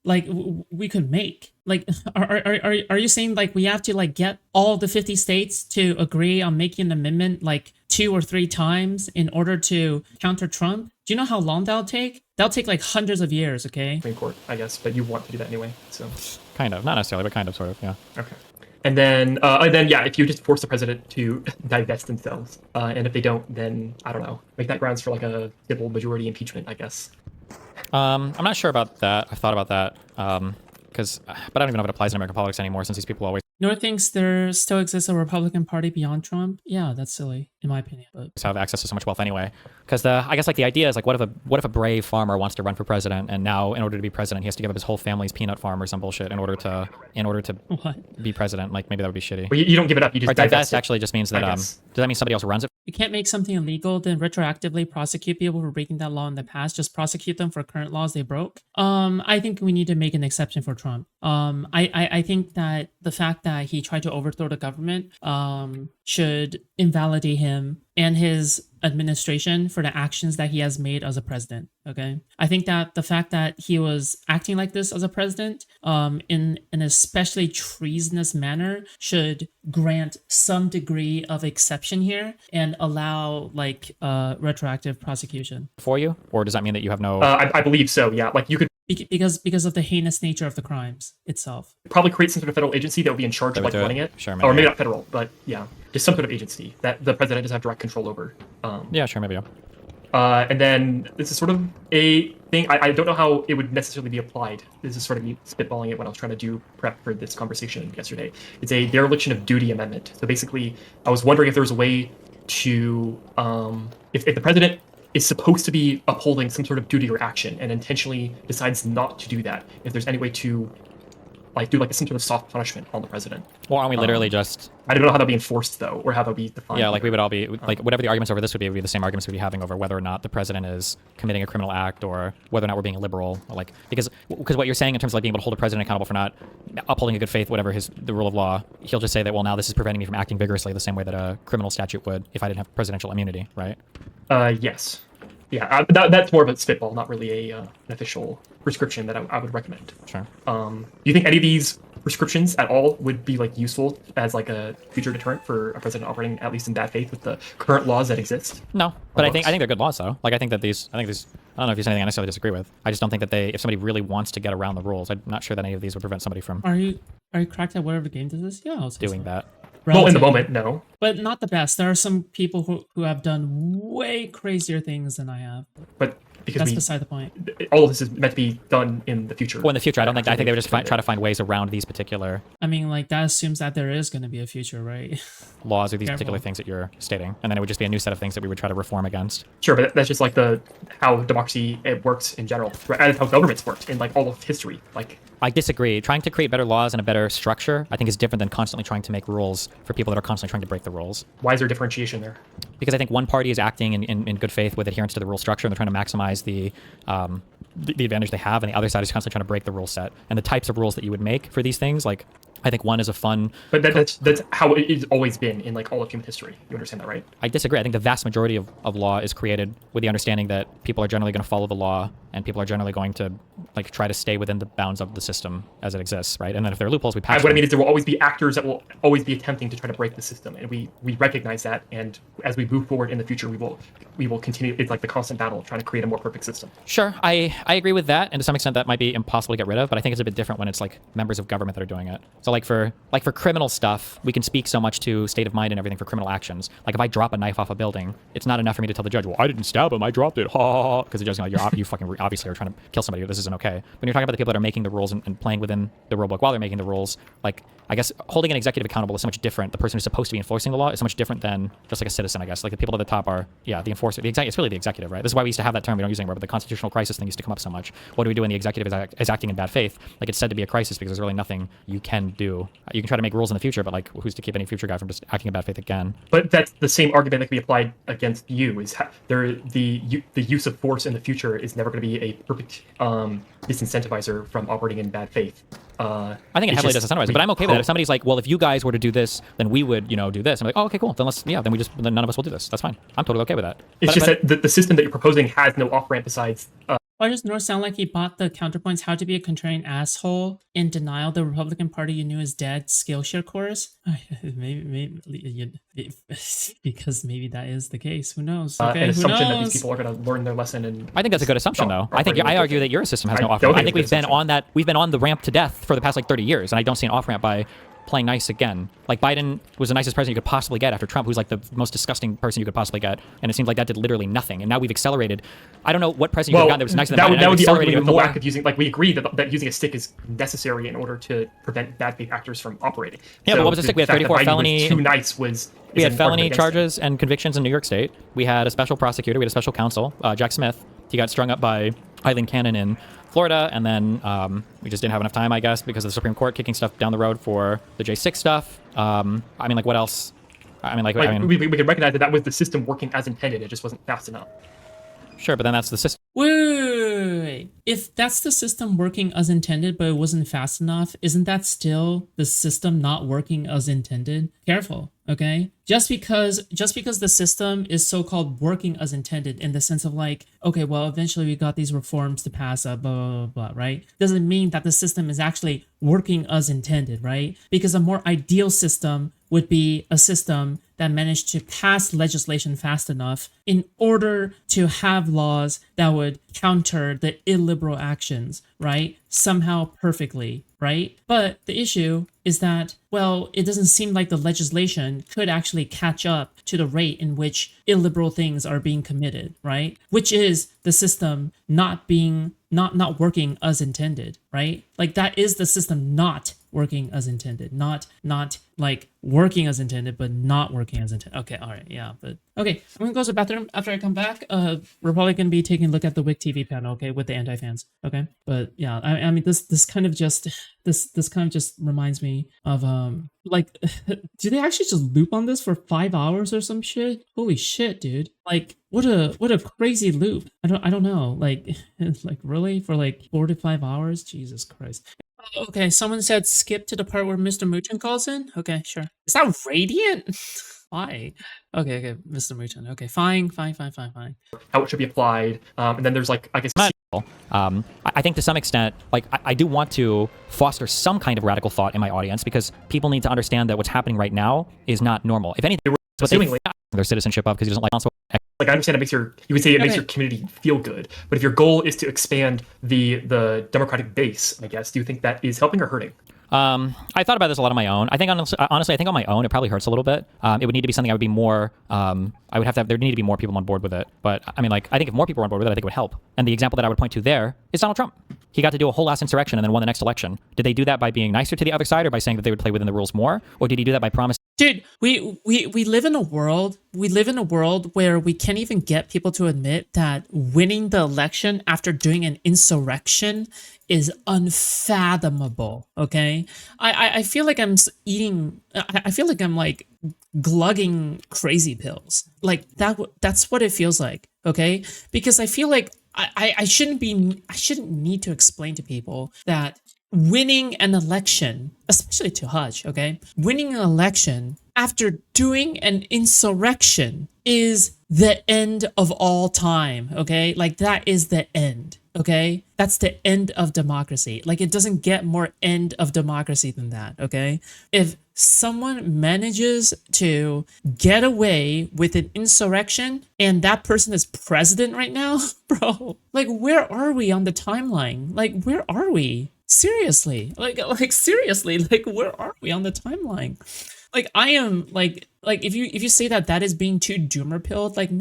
we could make? Like, are you saying like we have to like get all the 50 states to agree on making an amendment like 2 or 3 times in order to counter Trump? Do you know how long that'll take? That'll take like hundreds of years. Okay.
Supreme Court, I guess, but you want to do that anyway. So
Kind of, not necessarily, but kind of, sort of, yeah.
okay. And then if you just force the president to divest themselves, and if they don't, then I don't know, make that grounds for like a civil majority impeachment, I guess.
I'm not sure about that. I've thought about that, but I don't even know if it applies in American politics anymore, since these people always
North thinks there still exists a Republican Party beyond Trump. Yeah, that's silly in my opinion. But
have access to so much wealth anyway. Because I guess like the idea is like, what if a brave farmer wants to run for president, and now in order to be president, he has to give up his whole family's peanut farm or some bullshit in order to
what?
be president? Like maybe that would be shitty.
Well, you don't give it up. You just
Or divest
it.
actually just means that
I
does
guess.
that mean somebody else runs it?
You can't make something illegal, then retroactively prosecute people for breaking that law in the past. Just prosecute them for current laws they broke. I think we need to make an exception for Trump. I think that the fact that he tried to overthrow the government should invalidate him and his administration for the actions that he has made as a president. Okay, I think that the fact that he was acting like this as a president, in an especially treasonous manner, should grant some degree of exception here and allow like retroactive prosecution.
For you, or does that mean that you have no?
I believe so. Yeah, like you could
Because of the heinous nature of the crimes itself.
probably create some sort of federal agency that would be in charge of
That would
like
do
running
it.
it.
Sure,
or
maybe.
maybe not federal, but yeah, just some sort of agency that the president doesn't have direct control over.
Yeah, sure, maybe. Yeah.
And then this is sort of a thing. I don't know how it would necessarily be applied. This is sort of me spitballing it when I was trying to do prep for this conversation yesterday. It's a dereliction of duty amendment. So basically, I was wondering if there was a way to, if the president is supposed to be upholding some sort of duty or action and intentionally decides not to do that, if there's any way to like do like some sort of soft punishment on the president.
Well, aren't we literally just?
I don't know how that'd be enforced though, or how that'd be defined.
Yeah, like we would all be like whatever the arguments over this would be the same arguments we'd be having over whether or not the president is committing a criminal act or whether or not we're being liberal. Like because what you're saying in terms of like being able to hold a president accountable for not upholding a good faith, whatever the rule of law, he'll just say that, well, now this is preventing me from acting vigorously the same way that a criminal statute would if I didn't have presidential immunity, right?
Yes. Yeah, that's more of a spitball, not really an official prescription that I would recommend.
Sure.
Do you think any of these prescriptions at all would be like useful as like a future deterrent for a president operating at least in bad faith with the current laws that exist?
No, but I think they're good laws though. Like I think these I don't know if there's anything I necessarily disagree with. I just don't think that if somebody really wants to get around the rules, I'm not sure that any of these would prevent somebody from
Are you cracked at whatever game this is? Yeah, I'll say
doing
so.
that.
Well, in the
Relatively.
moment, no.
But not the best. There are some people who have done way crazier things than I have.
But because
That's beside the point.
all of this is meant to be done in the future.
Well, in the future, I think they would just try to find ways around these particular
I mean, like, that assumes that there is going to be a future, right?
laws or these
Careful.
particular things that you're stating, and then it would just be a new set of things that we would try to reform against.
Sure, but that's just like how democracy works in general, right? And how governments worked in like all of history. Like,
I disagree. Trying to create better laws and a better structure, I think, is different than constantly trying to make rules for people that are constantly trying to break the rules.
why is there differentiation there?
Because I think one party is acting in good faith with adherence to the rule structure, and they're trying to maximize the advantage they have, and the other side is constantly trying to break the rule set. And the types of rules that you would make for these things, like, I think one is a fun...
But that's how it's always been in like all of human history. You understand that, right?
I disagree. I think the vast majority of law is created with the understanding that people are generally going to follow the law, and people are generally going to like try to stay within the bounds of the system as it exists, right? And then if there are loopholes, we patch
What I
them.
mean is there will always be actors that will always be attempting to try to break the system, and we recognize that. And as we move forward in the future, we will continue. It's like the constant battle trying to create a more perfect system.
Sure, I agree with that, and to some extent that might be impossible to get rid of, but I think it's a bit different when it's like members of government that are doing it. So like for criminal stuff, we can speak so much to state of mind and everything for criminal actions. Like if I drop a knife off a building, it's not enough for me to tell the judge, well, I didn't stab him, I dropped it, ha ha ha, because the judge's like, you fucking obviously are trying to kill somebody, this isn't okay. When you're talking about the people that are making the rules and playing within the rule book while they're making the rules, like I guess holding an executive accountable is so much different. The person who's supposed to be enforcing the law is so much different than just like a citizen, I guess. Like the people at the top are, yeah, the enforcer. It's really the executive, right? This is why we used to have that term. We don't use it anymore, but the constitutional crisis thing used to come up so much. What do we do when the executive is acting in bad faith? Like it's said to be a crisis because there's really nothing you can do. You can try to make rules in the future, but like who's to keep any future guy from just acting in bad faith again?
But that's the same argument that can be applied against you. Is the use of force in the future is never going to be a perfect disincentivizer from operating in bad faith.
I think it heavily disincentivises, but I'm okay with that. If somebody's like, well, if you guys were to do this, then we would, do this. I'm like, oh, okay, cool. Then then none of us will do this. That's fine. I'm totally okay with that.
It's just that the system that you're proposing has no off ramp besides.
Why does North sound like he bought the counterpoints how to be a contrarian asshole in denial the Republican Party you knew is dead Skillshare course? Because maybe that is the case. Who knows? Okay,
an
who
assumption that
knows?
these people are going to learn their lesson. And
I think that's a good assumption, though. I argue that your system has no off ramp. I think we've been on the ramp to death for the past like 30 years, and I don't see an off ramp by playing nice again. Like Biden was the nicest president you could possibly get after Trump, who's like the most disgusting person you could possibly get, and it seemed like that did literally nothing. And now we've accelerated. I don't know what president you could have gotten that was nicer than Biden.
That would be arguing with the
more.
lack of using. Like we agree that using a stick is necessary in order to prevent bad faith actors from operating.
Yeah,
so
but what was the stick? We had 34 felony.
Too nice was.
We had felony charges and convictions in New York State. We had a special prosecutor. We had a special counsel, Jack Smith. He got strung up by Eileen Cannon in Florida, and then we just didn't have enough time, I guess, because of the Supreme Court kicking stuff down the road for the J6 stuff. I mean, like, what else?
We could recognize that was the system working as intended. It just wasn't fast enough.
Sure, but then that's the system.
Wait. If that's the system working as intended, but it wasn't fast enough, isn't that still the system not working as intended? Careful, okay? Just because the system is so-called working as intended in the sense of like, okay, well, eventually we got these reforms to pass, blah, blah, blah, right? Doesn't mean that the system is actually working as intended, right? Because a more ideal system would be a system that managed to pass legislation fast enough in order to have laws that would counter the illiberal actions, right? Somehow perfectly, right? But the issue is that, well, it doesn't seem like the legislation could actually catch up to the rate in which illiberal things are being committed, right? Which is the system not working as intended, right? Like that is the system not working as intended, not like working as intended, but not working as intended. Okay, all right, yeah, but okay. I'm gonna go to the bathroom. After I come back, we're probably gonna be taking a look at the WIC TV panel, okay, with the anti-fans, okay. But yeah, I mean, this kind of just reminds me of like, do they actually just loop on this for 5 hours or some shit? Holy shit, dude! Like, what a crazy loop. I don't know, like really for like 4 to 5 hours? Jesus Christ. Okay, someone said skip to the part where Mr. Muchin calls in. Okay, sure. Is that Radiant? Why? Okay, Mr. Muchin. Okay, fine.
How it should be applied, and then there's like, I guess.
I think to some extent, like I do want to foster some kind of radical thought in my audience because people need to understand that what's happening right now is not normal. If anything, what they their citizenship of because he doesn't like council.
Like I understand it makes you would say it makes your community feel good, but if your goal is to expand the democratic base, I guess, do you think that is helping or hurting?
I thought about this a lot on my own. I think honestly, I think on my own, it probably hurts a little bit. It would need to be something I would be more, I would have to have, there need to be more people on board with it. But I mean, like, I think if more people were on board with it, I think it would help. And the example that I would point to there is Donald Trump. He got to do a whole ass insurrection and then won the next election. Did they do that by being nicer to the other side or by saying that they would play within the rules more? Or did he do that by promising?
Dude, we live in a world where we can't even get people to admit that winning the election after doing an insurrection is unfathomable. Okay, I feel like I'm eating. I feel like I'm like glugging crazy pills. Like that's what it feels like. Okay, because I feel like I shouldn't need to explain to people that winning an election, especially to Hutch, okay? Winning an election after doing an insurrection is the end of all time, okay? Like, that is the end, okay? That's the end of democracy. Like, it doesn't get more end of democracy than that, okay? If someone manages to get away with an insurrection and that person is president right now, bro, like, where are we on the timeline? Like, where are we? Seriously, like seriously, like where are we on the timeline? Like I am like if you say that is being too doomer pilled, like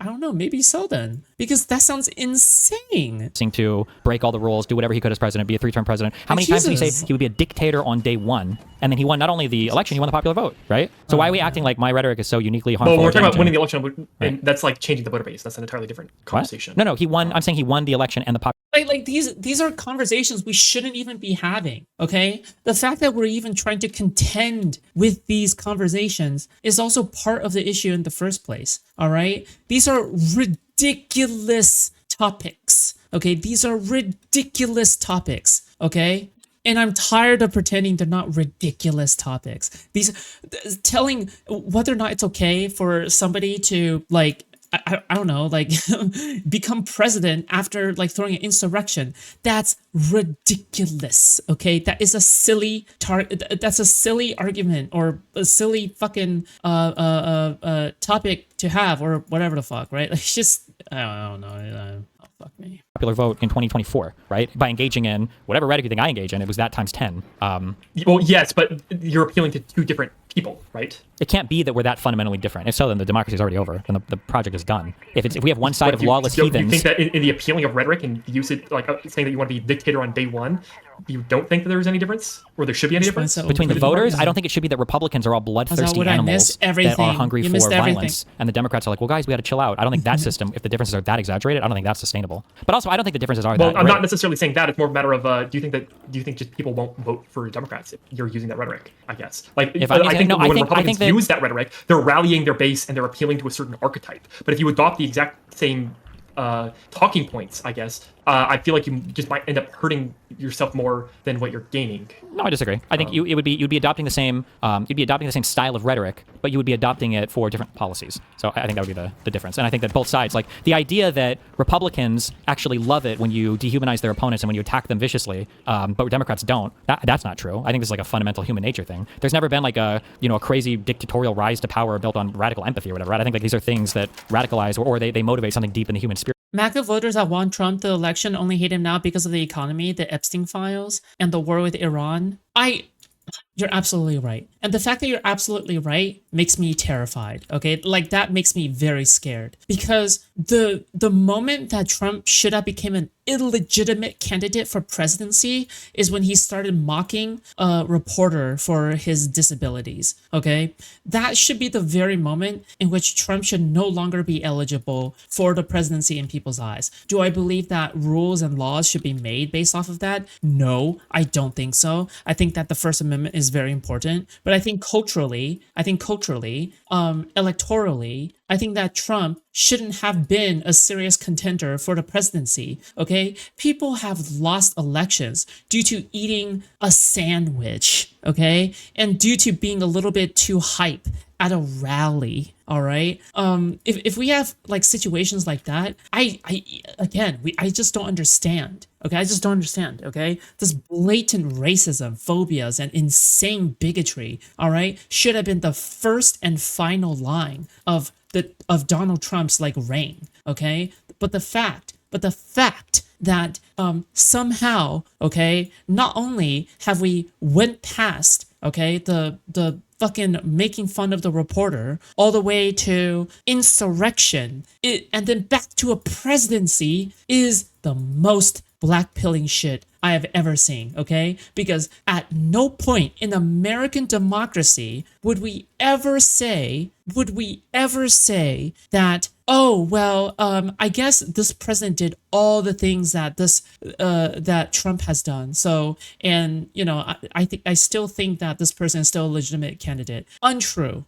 I don't know, maybe so then, because that sounds insane.
To break all the rules, do whatever he could as president, be a 3-term president. How many times did he say he would be a dictator on day one? And then he won not only the election, he won the popular vote, right? So why are we acting like my rhetoric is so uniquely harmful?
Well, we're talking about winning the election, and that's like changing the voter base. That's an entirely different conversation.
What? No, he won. I'm saying he won the election and the popular.
Like these are conversations we shouldn't even be having, okay? The fact that we're even trying to contend with these conversations is also part of the issue in the first place, all right? These are ridiculous topics, okay? These are ridiculous topics, okay? And I'm tired of pretending they're not ridiculous topics. Telling whether or not it's okay for somebody to, like, I don't know, like become president after like throwing an insurrection. That's ridiculous. Okay, that is a silly that's a silly argument or a silly fucking topic to have or whatever the fuck, right? Like, it's just I don't know. Fuck me.
Popular vote in 2024, right? By engaging in whatever rhetoric you think I engage in, it was that times 10.
Well, yes, but you're appealing to two different people, right?
It can't be that we're that fundamentally different. If so, then the democracy is already over, and the project is done. If we have one side of lawless heathens,
you think that in the appealing of rhetoric and the usage, like saying that you want to be dictator on day one, you don't think that there's any difference, or there should be any difference
between the voters? I don't think it should be that Republicans are all bloodthirsty animals that are hungry for violence, and the Democrats are like, well, guys, we got to chill out. I don't think that system, if the differences are that exaggerated, I don't think that's sustainable. But also, I don't think the differences are that.
Well, I'm not necessarily saying that. It's more a matter of do you think just people won't vote for Democrats if you're using that rhetoric? I guess. Like, I think when Republicans use that rhetoric, they're rallying their base and they're appealing to a certain archetype. But if you adopt the exact same talking points, I guess, I feel like you just might end up hurting yourself more than what you're gaining.
No, I disagree. I think you'd be adopting the same style of rhetoric, but you would be adopting it for different policies. So I think that would be the difference. And I think that both sides, like the idea that Republicans actually love it when you dehumanize their opponents and when you attack them viciously, but Democrats don't. That's not true. I think this is like a fundamental human nature thing. There's never been like a crazy dictatorial rise to power built on radical empathy or whatever. Right? I think like these are things that radicalize or they motivate something deep in the human spirit.
MAGA voters that won Trump the election only hate him now because of the economy, the Epstein files, and the war with Iran. You're absolutely right. And the fact that you're absolutely right makes me terrified, okay? Like, that makes me very scared. Because the moment that Trump should have become an illegitimate candidate for presidency is when he started mocking a reporter for his disabilities, okay? That should be the very moment in which Trump should no longer be eligible for the presidency in people's eyes. Do I believe that rules and laws should be made based off of that? No, I don't think so. I think that the First Amendment is very important, but I think culturally, electorally, I think that Trump shouldn't have been a serious contender for the presidency, okay? People have lost elections due to eating a sandwich, okay? And due to being a little bit too hype at a rally, All right. If we have like situations like that, I just don't understand. Okay, I just don't understand. Okay, this blatant racism, phobias, and insane bigotry. All right, should have been the first and final line of Donald Trump's like reign. Okay, but the fact that somehow, okay, not only have we went past, okay, the fucking making fun of the reporter all the way to insurrection, and then back to a presidency is the most blackpilling shit I have ever seen, okay? Because at no point in American democracy would we ever say that, oh, well, I guess this president did all the things that that Trump has done. So, and you know, I still think that this person is still a legitimate candidate. Untrue.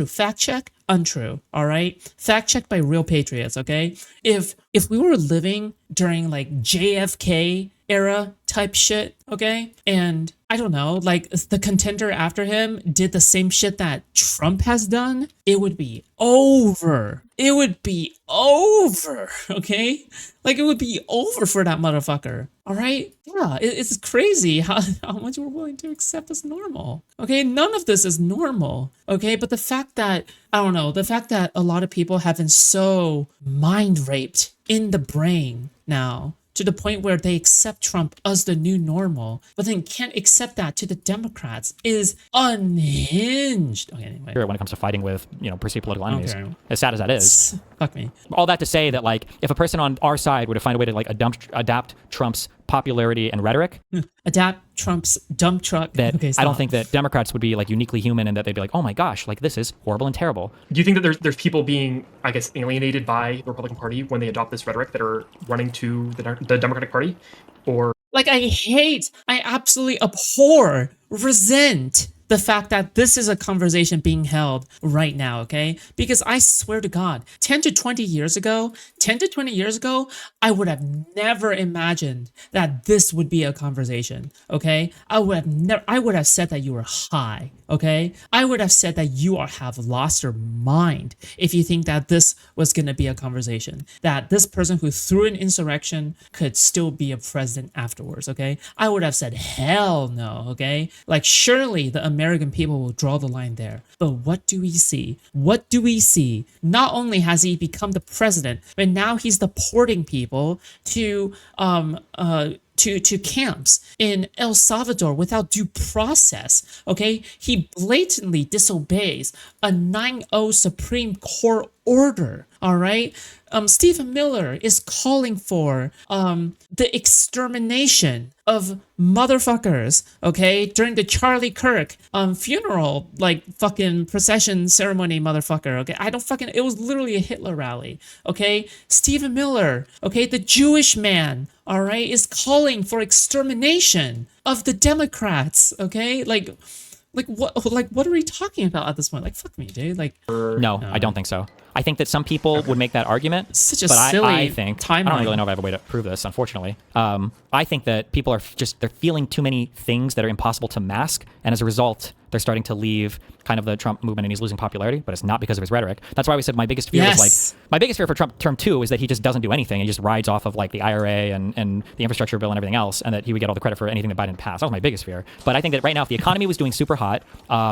Fact check. Untrue. All right. Fact check by real patriots. Okay. If we were living during like JFK era type shit, okay, and I don't know, like the contender after him did the same shit that Trump has done, it would be over. It would be over, okay? Like it would be over for that motherfucker. All right? Yeah, it's crazy how much we're willing to accept as normal. Okay, none of this is normal. Okay, but the fact that, I don't know, the fact that a lot of people have been so mind raped in the brain now, to the point where they accept Trump as the new normal, but then can't accept that to the Democrats is unhinged. Okay, anyway.
When it comes to fighting with, you know, perceived political enemies,
Okay.
as sad as that is.
Fuck me.
All that to say that, like, if a person on our side were to find a way to, like, adapt Trump's popularity and rhetoric,
Adapt Trump's dump truck.
that
Okay,
I
stop.
don't think that Democrats would be, like, uniquely human and that they'd be like, oh my gosh, like, this is horrible and terrible.
Do you think that there's people being, I guess, alienated by the Republican Party when they adopt this rhetoric that are running to the Democratic Party? Or
Like, I absolutely abhor, resent the fact that this is a conversation being held right now, okay? Because I swear to God, 10 to 20 years ago, I would have never imagined that this would be a conversation, okay? I would have said that you were high, okay? I would have said that you have lost your mind if you think that this was gonna be a conversation, that this person who threw an insurrection could still be a president afterwards, okay? I would have said, hell no, okay? Like, surely the American people will draw the line there. But what do we see? What do we see? Not only has he become the president, but now he's deporting people to camps in El Salvador without due process. Okay, he blatantly disobeys a 9-0 Supreme Court order. All right, Stephen Miller is calling for the extermination of motherfuckers. Okay, during the Charlie Kirk funeral, like fucking procession ceremony, motherfucker. Okay, I don't fucking. It was literally a Hitler rally. Okay, Stephen Miller. Okay, the Jewish man. All right, is calling for extermination of the Democrats. Okay, like what are we talking about at this point? Like, fuck me, dude. Like,
No, I don't think so. I think that some people would make that argument,
Such a
but
silly
I think I
timeline.
don't really know if I have a way to prove this, unfortunately. I think that people are they're feeling too many things that are impossible to mask, and as a result, they're starting to leave kind of the Trump movement, and he's losing popularity, but it's not because of his rhetoric. That's why we said my biggest fear was like, my biggest fear for Trump term 2 is that he just doesn't do anything and he just rides off of like the IRA and the infrastructure bill and everything else, and that he would get all the credit for anything that Biden passed. That was my biggest fear. But I think that right now, if the economy was doing super hot,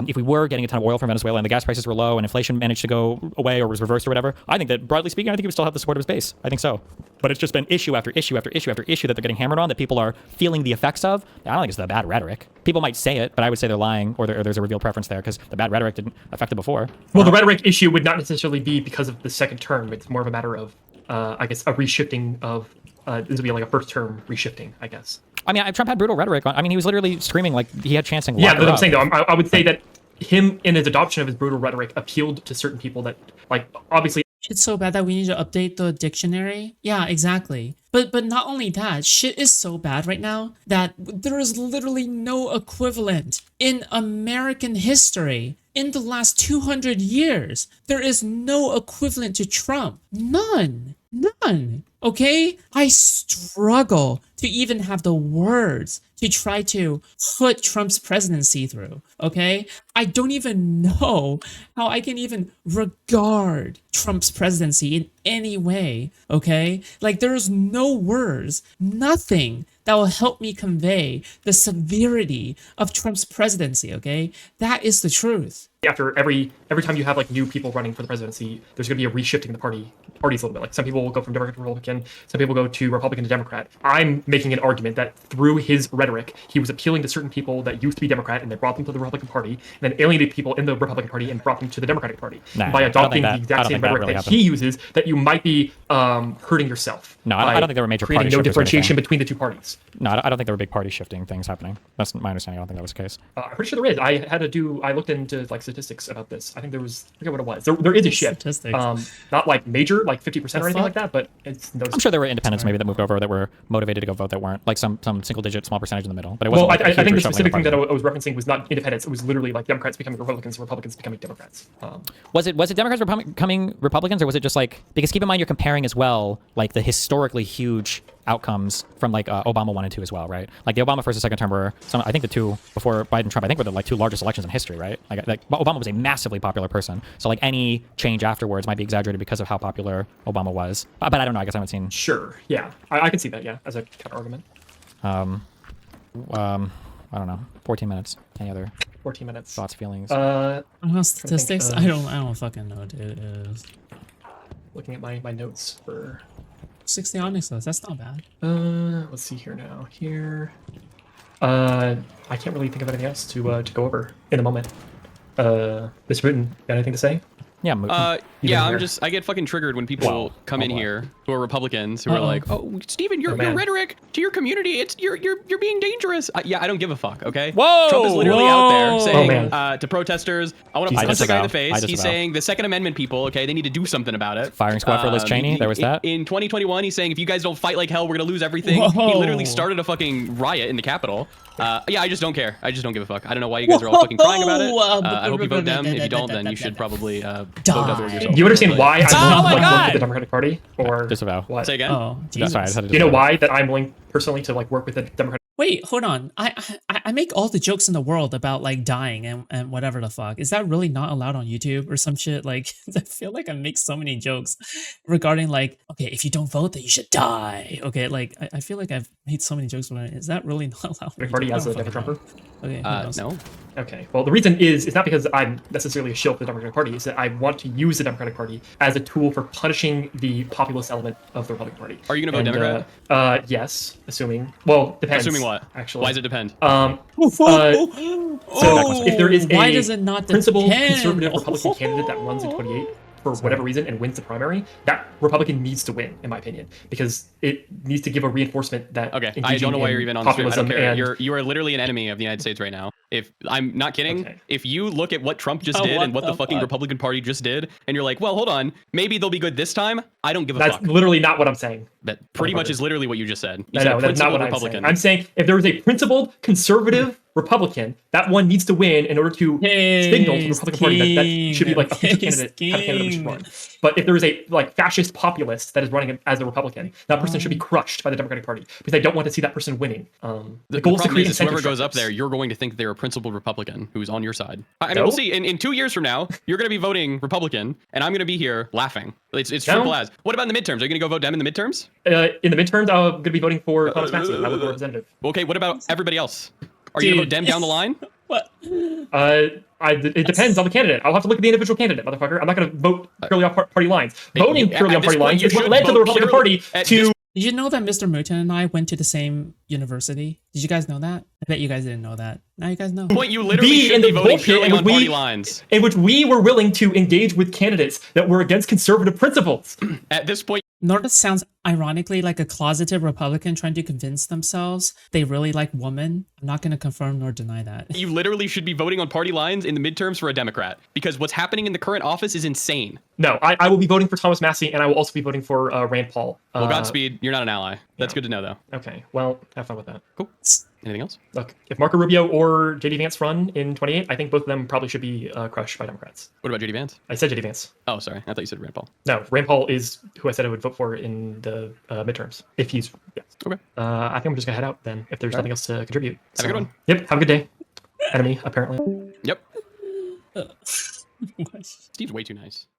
if we were getting a ton of oil from Venezuela and the gas prices were low and inflation managed to go away or was reversed or whatever, I think that broadly speaking, I think he would still have the support of his base. I think so. But it's just been issue after issue after issue after issue that they're getting hammered on, that people are feeling the effects of. I don't think it's the bad rhetoric. People might say it, but I would say they're lying, or there's a revealed preference there, because the bad rhetoric didn't affect it before.
Well, the rhetoric issue would not necessarily be because of the second term. It's more of a matter of, I guess, a reshifting of, this would be like a first term reshifting, I guess.
I mean, Trump had brutal rhetoric. I mean, he was literally screaming like he had chance and
Yeah, that's what I'm saying, though. I would say that him in his adoption of his brutal rhetoric appealed to certain people that, like, obviously.
Shit's so bad that we need to update the dictionary. Yeah, exactly. But not only that, shit is so bad right now that there is literally no equivalent in American history. In the last 200 years, there is no equivalent to Trump. None. Okay? I struggle to even have the words to try to put Trump's presidency through. Okay? I don't even know how I can even regard Trump's presidency in any way. Okay? Like, there's no words, nothing that will help me convey the severity of Trump's presidency. Okay? That is the truth.
After every time you have like new people running for the presidency, there's going to be a reshifting the parties a little bit. Like some people will go from Democrat to Republican, some people go to Republican to Democrat. I'm making an argument that through his rhetoric, he was appealing to certain people that used to be Democrat and they brought them to the Republican Party, and then alienated people in the Republican Party and brought them to the Democratic Party.
Nah,
by
I don't
adopting
think
the exact
I don't
same
think that
rhetoric
really
that
happened.
he uses, that you might be hurting yourself.
No, I don't think there were major
creating
party
no
shifters or
differentiation
anything.
between the two parties.
No, I don't think there were big party shifting things happening. That's my understanding. I don't think that was the case.
I'm pretty sure there is. I looked into like statistics about this. I think there was, I forget what it was. There is a shift.
Statistics.
Not like major, like 50% or anything
fuck?
like that, but it's noticeable.
I'm sure there were independents maybe that moved over that were motivated to go vote that weren't like some single digit small percentage in the middle. But it wasn't.
Well,
like a
I
huge
think the
reshuffling of
specific thing that I
parties.
was referencing was not independents. It was literally like Democrats becoming Republicans, Republicans becoming Democrats.
Was it Democrats becoming Republicans, or was it just like, because keep in mind you're comparing as well like the historically huge outcomes from like Obama 1 and 2 as well, right? Like the Obama first and second term were I think the two before Biden Trump I think were the like two largest elections in history, right? Like Obama was a massively popular person, so like any change afterwards might be exaggerated because of how popular Obama was. But I don't know. I guess I haven't seen.
Sure. Yeah, I can see that. Yeah, as a counter argument.
I don't know. 14 minutes. Any other
14 minutes.
thoughts, feelings?
Statistics?
of-
I don't fucking know, dude. It is
Looking at my notes for.
60 onyx list. That's not bad.
Let's see here now. Here. I can't really think of anything else to go over in the moment. Mr. Bruton, got anything to say?
Yeah.
Yeah,
here.
I get fucking triggered when people come in here who are Republicans who are like, "Oh, Steven, your
man.
rhetoric to your community, you're being dangerous." Yeah, I don't give a fuck. Okay.
Whoa!
Trump is literally out there saying
man.
to protesters, "I want to
I
punch the guy in the
disavow. I
face." He's
disavow.
saying the Second Amendment people, okay, they need to do something about it.
Firing squad for Liz Cheney, there was that.
In 2021, he's saying if you guys don't fight like hell, we're gonna lose everything.
Whoa.
He literally started a fucking riot in the Capitol. Yeah, I just don't care. I just don't give a fuck. I don't know why you guys are all fucking crying about it. I hope you vote them. If you don't, then you should probably vote others yourself.
Do you understand why I'm
Oh
willing
my
to like, work
God!
with the Democratic Party? Or
Disavow.
what?
Say again.
Oh, Jesus.
Sorry, I just had to
Do you know
disavow.
why that I'm willing personally to like work with the Democratic
Wait, hold on. I make all the jokes in the world about like dying and whatever the fuck. Is that really not allowed on YouTube or some shit? Like, I feel like I make so many jokes regarding like, okay, if you don't vote, then you should die. Okay, like I feel like I've made so many jokes. Is that really not allowed? on
Party
YouTube? I
as a
don't fucking
Democrat?
know. Okay, who knows?
No.
Okay. Well, the reason is it's not because I'm necessarily a shill for the Democratic Party. It's that I want to use the Democratic Party as a tool for punishing the populist element of the Republican Party.
Are you gonna vote Democrat?
Yes, assuming. Well, depends.
Assuming what?
Actually.
Why does it depend?
So if there is
Why
a
does it not
principled
depend?
conservative Republican candidate that runs in 28 for whatever reason and wins the primary, that Republican needs to win, in my opinion, because it needs to give a reinforcement that.
Okay, I
engaging
don't know why
in
you're even on the stream. I don't
populism
care.
and-
You are literally an enemy of the United States right now. If I'm not kidding,
Okay.
if you look at what Trump just
Oh,
did
what
and what
the
the fucking
fuck?
Republican Party just did, and you're like, well, hold on, maybe they'll be good this time. I don't give a
That's
fuck.
literally not what I'm saying.
That pretty much
motherfucker.
is literally what you just said. You
I
said
know, that's not what
principled
I'm saying. I'm saying if there is a principled conservative Republican, that one needs to win in order to signal to the Republican Party that should be like a future candidate, kind of candidate we should run. But if there is a like fascist populist that is running as a Republican, that person should be crushed by the Democratic Party because I don't want to see that person winning.
The
goal is to
problem
create
is whoever
incentive
goes up there,
structures.
you're going to think they're a principled Republican who's on your side. I mean,
No.
we'll see. In 2 years from now, you're going to be voting Republican, and I'm going to be here laughing. It's
No.
triple as. What about in the midterms? Are you going to go vote Dem in the midterms?
In the midterms, I'm going to be voting for Thomas Massey, my local representative.
Okay, what about everybody else? Are you going to vote Dem down the line?
What?
It depends on the candidate. I'll have to look at the individual candidate, motherfucker. I'm not going to vote purely off party lines. Voting
at
purely on
this
party
point,
lines
you
is what
should
led to the
vote
Republican
purely-
Party
at
to.
this
Did you know that Mr. Mutin and I went to the same university? Did you guys know that? I bet you guys didn't know that. Now you guys know.
point, you literally
Be
should
in
be
the
voting
bullshit
purely
in
on
which
party
we-
lines.
in which we were willing to engage with candidates that were against conservative principles.
At this point,
Nordis sounds ironically like a closeted Republican trying to convince themselves they really like women. I'm not going to confirm nor deny that.
you literally should be voting on party lines in the midterms for a Democrat because what's happening in the current office is insane.
No, I will be voting for Thomas Massey, and I will also be voting for Rand Paul.
Well, Godspeed. You're not an ally. That's
yeah.
good to know, though.
Okay, well, have fun with that.
Cool. Anything else?
Look, if Marco Rubio or JD Vance run in 28, I think both of them probably should be crushed by Democrats.
What about JD Vance?
I said JD Vance.
Oh, sorry. I thought you said Rand Paul.
No, Rand Paul is who I said I would vote for in the midterms. If he's, yes.
Okay.
I think I'm just gonna head out then, if there's nothing else to contribute.
Have a good one.
Yep, have a good day. Enemy, apparently.
Yep.
What?
Steve's way too nice.